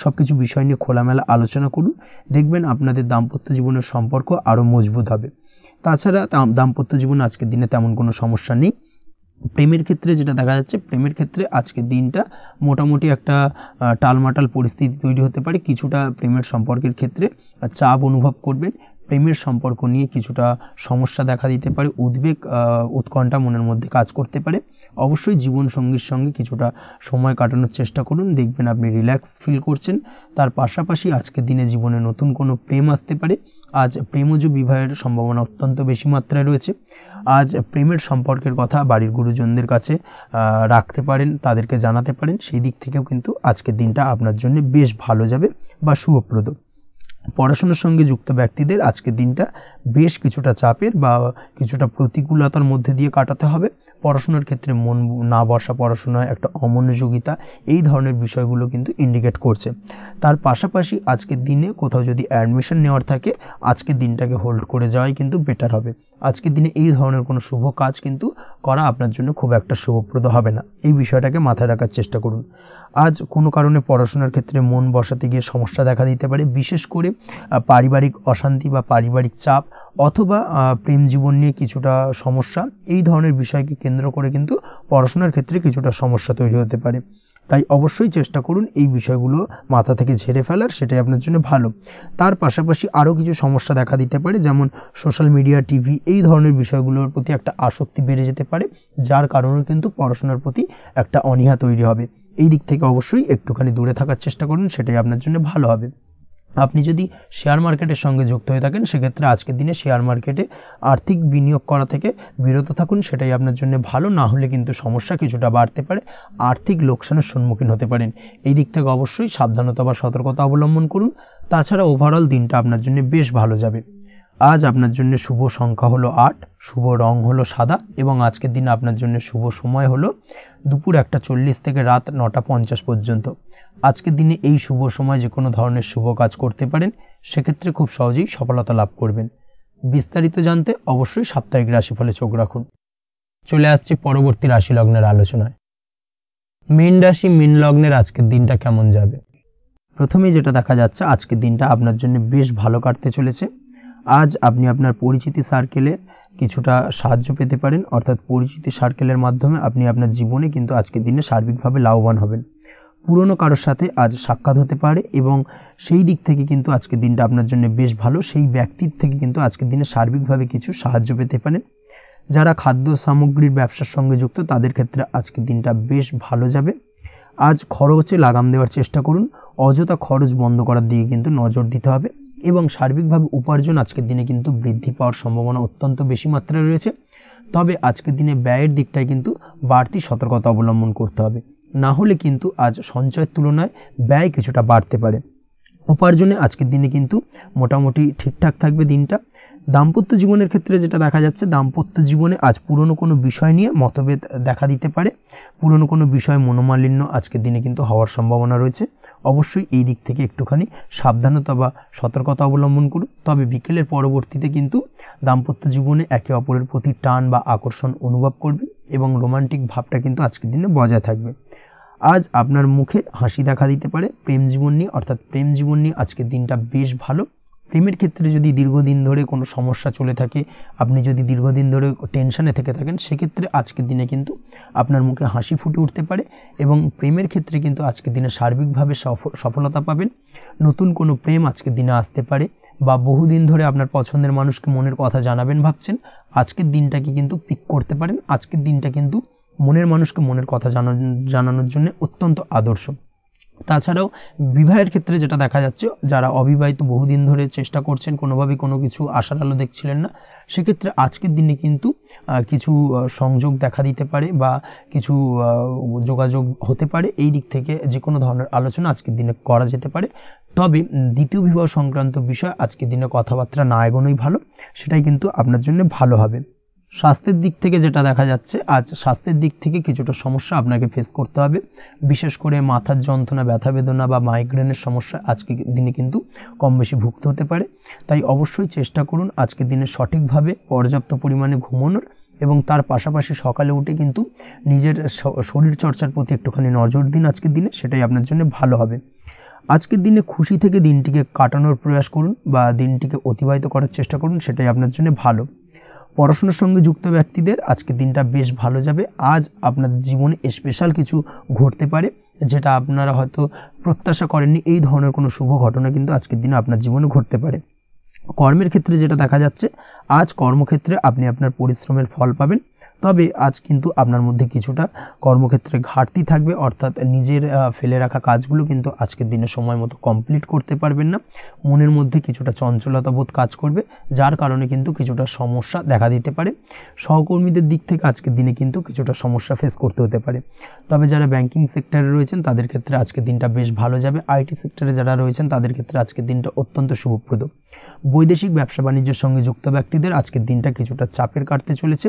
সব কিছু বিষয় নিয়ে খোলামেলা আলোচনা করুন। দেখবেন আপনাদের দাম্পত্য জীবনের সম্পর্ক আরও মজবুত হবে। তাছাড়া দাম্পত্য জীবনে আজকের দিনে তেমন কোনো সমস্যা নেই। প্রেমের ক্ষেত্রে যেটা দেখা যাচ্ছে, প্রেমের ক্ষেত্রে আজকের দিনটা মোটামুটি একটা টালমাটাল পরিস্থিতি তৈরি হতে পারে। কিছুটা প্রেমের সম্পর্কের ক্ষেত্রে চাপ অনুভব করবেন। প্রেমের সম্পর্ক নিয়ে কিছুটা সমস্যা দেখা দিতে পারে, উদ্বেগ উৎকণ্ঠা মনের মধ্যে কাজ করতে পারে। অবশ্যই জীবন সঙ্গীর সঙ্গে কিছুটা সময় কাটানোর চেষ্টা করুন, দেখবেন আপনি রিল্যাক্স ফিল করছেন। তার পাশাপাশি আজকের দিনে জীবনে নতুন কোনো প্রেম আসতে পারে। আজ প্রেমজ বিবাহের সম্ভাবনা অত্যন্ত বেশি মাত্রায় রয়েছে। আজ প্রেমের সম্পর্কের কথা বাড়ির গুরুজনদের কাছে রাখতে পারেন, তাদেরকে জানাতে পারেন। সেই দিক থেকেও কিন্তু আজকের দিনটা আপনার জন্য বেশ ভালো যাবে বা শুভপ্রদ। পড়াশোনার সঙ্গে যুক্ত ব্যক্তিদের আজকের দিনটা বেশ কিছুটা চাপের বা কিছুটা প্রতিকূলতার মধ্যে দিয়ে কাটাতে হবে। পড়াশোনার ক্ষেত্রে মন না বসা, পড়াশোনায় একটা অমনোযোগিতা, এই ধরনের বিষয়গুলো কিন্তু ইন্ডিকেট করছে। তার পাশাপাশি আজকের দিনে কোথাও যদি অ্যাডমিশন নেওয়ার থাকে, আজকের দিনটাকে হোল্ড করে যাওয়াই কিন্তু বেটার হবে। আজকের দিনে এই ধরনের কোনো শুভ কাজ কিন্তু করা আপনার জন্য খুব একটা শুভপ্রদ হবে না, এই বিষয়টাকে মাথায় রাখার চেষ্টা করুন। আজ কোনো কারণে পড়াশোনার ক্ষেত্রে মন বসাতে গিয়ে সমস্যা দেখা দিতে পারে, বিশেষ করে পারিবারিক অশান্তি বা পারিবারিক চাপ অথবা প্রেম জীবন নিয়ে কিছুটা সমস্যা, এই ধরনের বিষয়কে কেন্দ্র করে কিন্তু পড়াশোনার ক্ষেত্রে কিছুটা সমস্যা তৈরি হতে পারে। তাই অবশ্যই চেষ্টা করুন এই বিষয়গুলো মাথা থেকে ঝেড়ে ফেলার, সেটাই আপনার জন্য ভালো। তার পাশাপাশি আরও কিছু সমস্যা দেখা দিতে পারে, যেমন সোশ্যাল মিডিয়া, টিভি, এই ধরনের বিষয়গুলোর প্রতি একটা আসক্তি বেড়ে যেতে পারে, যার কারণে কিন্তু পড়াশোনার প্রতি একটা অনীহা তৈরি হবে। এই দিক থেকে অবশ্যই একটুখানি দূরে থাকার চেষ্টা করুন, সেটাই আপনার জন্য ভালো হবে। আপনি যদি শেয়ার মার্কেটের সঙ্গে যুক্ত হয়ে থাকেন, সেক্ষেত্রে আজকের দিনে শেয়ার মার্কেটে আর্থিক বিনিয়োগ করা থেকে বিরত থাকুন, সেটাই আপনার জন্য ভালো। না হলে কিন্তু সমস্যা কিছুটা বাড়তে পারে, আর্থিক লোকসানের সম্মুখীন হতে পারেন। এই দিক থেকে অবশ্যই সাবধানতা বা সতর্কতা অবলম্বন করুন। তাছাড়া ওভারঅল দিনটা আপনার জন্য বেশ ভালো যাবে। আজ আপনার জন্য শুভ সংখ্যা হলো 8, শুভ রং হলো সাদা, এবং আজকের দিনে আপনার জন্য শুভ সময় হলো দুপুর 1:40 থেকে রাত 9:50 পর্যন্ত। আজকের দিনে এই শুভ সময় যে কোনো ধরনের শুভ কাজ করতে পারেন, সেক্ষেত্রে খুব সহজেই সফলতা লাভ করবেন। বিস্তারিত জানতে অবশ্যই সাপ্তাহিক রাশিফলে চোখ রাখুন। চলে আসছে পরবর্তী রাশি লগ্নের আলোচনায়। মীন রাশি, মীন লগ্নের আজকের দিনটা কেমন যাবে? প্রথমেই যেটা দেখা যাচ্ছে, আজকের দিনটা আপনার জন্য বেশ ভালো কাটতে চলেছে। আজ আপনি আপনার পরিচিতি সার্কেলে কিছুটা সাহায্য পেতে পারেন, অর্থাৎ পরিচিতি সার্কেলের মাধ্যমে আপনি আপনার জীবনে কিন্তু আজকের দিনে সার্বিকভাবে লাভবান হবেন। পুরনো কারোর সাথে আজ সাক্ষাৎ হতে পারে এবং সেই দিক থেকে কিন্তু আজকের দিনটা আপনার জন্য বেশ ভালো। সেই ব্যক্তির থেকে কিন্তু আজকের দিনে সার্বিকভাবে কিছু সাহায্য পেতে পারেন। যারা খাদ্য সামগ্রীর ব্যবসার সঙ্গে যুক্ত, তাদের ক্ষেত্রে আজকের দিনটা বেশ ভালো যাবে। আজ খরচে লাগাম দেওয়ার চেষ্টা করুন, অযথা খরচ বন্ধ করার দিকে কিন্তু নজর দিতে হবে, এবং সার্বিকভাবে উপার্জন আজকের দিনে কিন্তু বৃদ্ধি পাওয়ার সম্ভাবনা অত্যন্ত বেশি মাত্রায় রয়েছে। তবে আজকের দিনে ব্যয়ের দিকটায় কিন্তু বাড়তি সতর্কতা অবলম্বন করতে হবে, না হলে কিন্তু আজ সঞ্চয়ের তুলনায় ব্যয় কিছুটা বাড়তে পারে। উপার্জনে আজকের দিনে কিন্তু মোটামুটি ঠিকঠাক থাকবে দিনটা। দাম্পত্য জীবনের ক্ষেত্রে যেটা দেখা যাচ্ছে, দাম্পত্য জীবনে আজ পুরনো কোনো বিষয় নিয়ে মতভেদ দেখা দিতে পারে, পুরনো কোনো বিষয় মনোমালিন্য আজকের দিনে কিন্তু হওয়ার সম্ভাবনা রয়েছে। অবশ্যই এই দিক থেকে একটুখানি সাবধানতা বা সতর্কতা অবলম্বন করুন। তবে বিকেলের পরবর্তীতে কিন্তু দাম্পত্য জীবনে একে অপরের প্রতি টান বা আকর্ষণ অনুভব করবে, এবং রোমান্টিক ভাবটা কিন্তু আজকের দিনে বজায় থাকবে। আজ আপনার মুখে হাসি দেখা দিতে পারে প্রেম জীবন নিয়ে, অর্থাৎ প্রেম জীবন নিয়ে আজকের দিনটা বেশ ভালো। প্রেমের ক্ষেত্রে যদি দীর্ঘদিন ধরে কোনো সমস্যা চলে থাকে, আপনি যদি দীর্ঘদিন ধরে টেনশনে থেকে থাকেন, সেক্ষেত্রে আজকের দিনে কিন্তু আপনার মুখে হাসি ফুটে উঠতে পারে, এবং প্রেমের ক্ষেত্রে কিন্তু আজকের দিনে সার্বিকভাবে সফলতা পাবেন। নতুন কোনো প্রেম আজকের দিনে আসতে পারে, বা বহুদিন ধরে আপনার পছন্দের মানুষকে মনের কথা জানাবেন ভাবছেন, আজকের দিনটাকে কিন্তু পিক করতে পারেন। আজকের দিনটা কিন্তু মনের মানুষকে মনের কথা জানানোর জন্য অত্যন্ত আদর্শ। তাছাড়াও বিবাহের ক্ষেত্রে যেটা দেখা যাচ্ছে, যারা অবিবাহিত বহুদিন ধরে চেষ্টা করছেন, কোনোভাবেই কোনো কিছু আশার আলো দেখছিলেন না, সেক্ষেত্রে আজকের দিনে কিন্তু কিছু সংযোগ দেখা দিতে পারে বা কিছু যোগাযোগ হতে পারে। এই দিক থেকে যে কোনো ধরনের আলোচনা আজকের দিনে করা যেতে পারে। তবে দ্বিতীয় বিবাহ সংক্রান্ত বিষয় আজকের দিনে কথাবার্তা না এগোনোই ভালো, সেটাই কিন্তু আপনার জন্য ভালো হবে। স্বাস্থ্যের দিক থেকে যেটা দেখা যাচ্ছে, আজ স্বাস্থ্যের দিক থেকে কিছুটা সমস্যা আপনাকে ফেস করতে হবে, বিশেষ করে মাথার যন্ত্রণা, ব্যথা বেদনা বা মাইগ্রেনের সমস্যা আজকের দিনে কিন্তু কম বেশি ভুগতে হতে পারে। তাই অবশ্যই চেষ্টা করুন আজকের দিনে সঠিকভাবে পর্যাপ্ত পরিমাণে ঘুমানোর, এবং তার পাশাপাশি সকালে উঠে কিন্তু নিজের শরীর চর্চার প্রতি একটুখানি নজর দিন আজকের দিনে, সেটাই আপনার জন্য ভালো হবে। আজকের দিনে খুশি থেকে দিনটিকে কাটানোর প্রয়াস করুন বা দিনটিকে অতিবাহিত করার চেষ্টা করুন, সেটাই আপনার জন্য ভালো। পড়াশোনার সঙ্গে যুক্ত ব্যক্তিদের আজকের দিনটা বেশ ভালো যাবে। আজ আপনাদের জীবনে স্পেশাল কিছু ঘটতে পারে, যেটা আপনারা হয়তো প্রত্যাশা করেননি। এই ধরনের কোনো শুভ ঘটনা কিন্তু আজকের দিনে আপনার জীবনে ঘটতে পারে। কর্মের ক্ষেত্রে যেটা দেখা যাচ্ছে, আজ কর্মক্ষেত্রে আপনি আপনার পরিশ্রমের ফল পাবেন। তবে আজ কিন্তু আপনার মধ্যে কিছুটা কর্মক্ষেত্রে ঘাটতি থাকবে, অর্থাৎ নিজের ফেলে রাখা কাজগুলো কিন্তু আজকের দিনে সময় মতো কমপ্লিট করতে পারবেন না। মনের মধ্যে কিছুটা চঞ্চলতা বোধ কাজ করবে, যার কারণে কিন্তু কিছুটা সমস্যা দেখা দিতে পারে। সহকর্মীদের দিক থেকে আজকের দিনে কিন্তু কিছুটা সমস্যা ফেস করতে হতে পারে। তবে যারা ব্যাংকিং সেক্টরে রয়েছেন তাদের ক্ষেত্রে আজকের দিনটা বেশ ভালো যাবে। আইটি সেক্টরে যারা রয়েছেন তাদের ক্ষেত্রে আজকের দিনটা অত্যন্ত শুভপ্রদ। বৈদেশিক ব্যবসা বাণিজ্যের সঙ্গে যুক্ত ব্যক্তিদের আজকের দিনটা কিছুটা চাপের কাটতে চলেছে।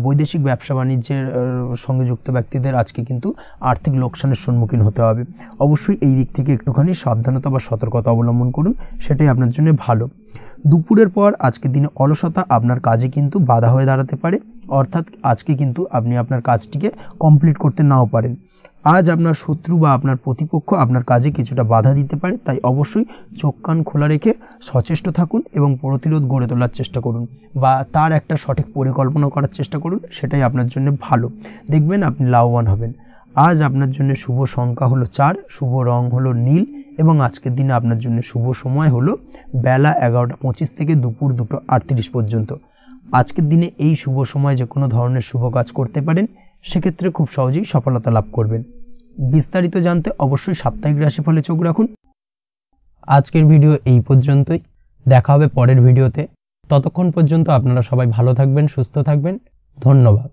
বৈদেশিক ব্যবসা বাণিজ্যের সঙ্গে যুক্ত ব্যক্তিদের আজকে কিন্তু আর্থিক লোকসানের সম্মুখীন হতে হবে। অবশ্যই এই দিক থেকে একটুখানি সাবধানতা বা সতর্কতা অবলম্বন করুন, সেটাই আপনার জন্য ভালো। দুপুরের পর আজকের দিনে অলসতা আপনার কাজে কিন্তু বাধা হয়ে দাঁড়াতে পারে, অর্থাৎ আজকে কিন্তু আপনি আপনার কাজটিকে কমপ্লিট করতে নাও পারেন। আজ আপনার শত্রু বা আপনার প্রতিপক্ষ আপনার কাজে কিছুটা বাধা দিতে পারে, তাই অবশ্যই চোখ কান খোলা রেখে সচেষ্ট থাকুন এবং প্রতিরোধ গড়ে তোলার চেষ্টা করুন বা তার একটা সঠিক পরিকল্পনা করার চেষ্টা করুন, সেটাই আপনার জন্য ভালো। দেখবেন আপনি লাভবান হবেন। আজ আপনার জন্য শুভ সংখ্যা হলো 4, শুভ রং হলো নীল এবং আজকের দিনে আপনার জন্য শুভ সময় হলো বেলা 11:25 থেকে দুপুর 2:38 পর্যন্ত। আজকের দিনে এই শুভ সময় যে কোনো ধরনের শুভ কাজ করতে পারেন, সেক্ষেত্রে খুব সহজেই সফলতা লাভ করবেন। বিস্তারিত জানতে অবশ্যই সাপ্তাহিক রাশিফলে চোখ রাখুন। আজকের ভিডিও এই পর্যন্তই, দেখা হবে পরের ভিডিওতে। ততক্ষণ পর্যন্ত আপনারা সবাই ভালো থাকবেন, সুস্থ থাকবেন। ধন্যবাদ।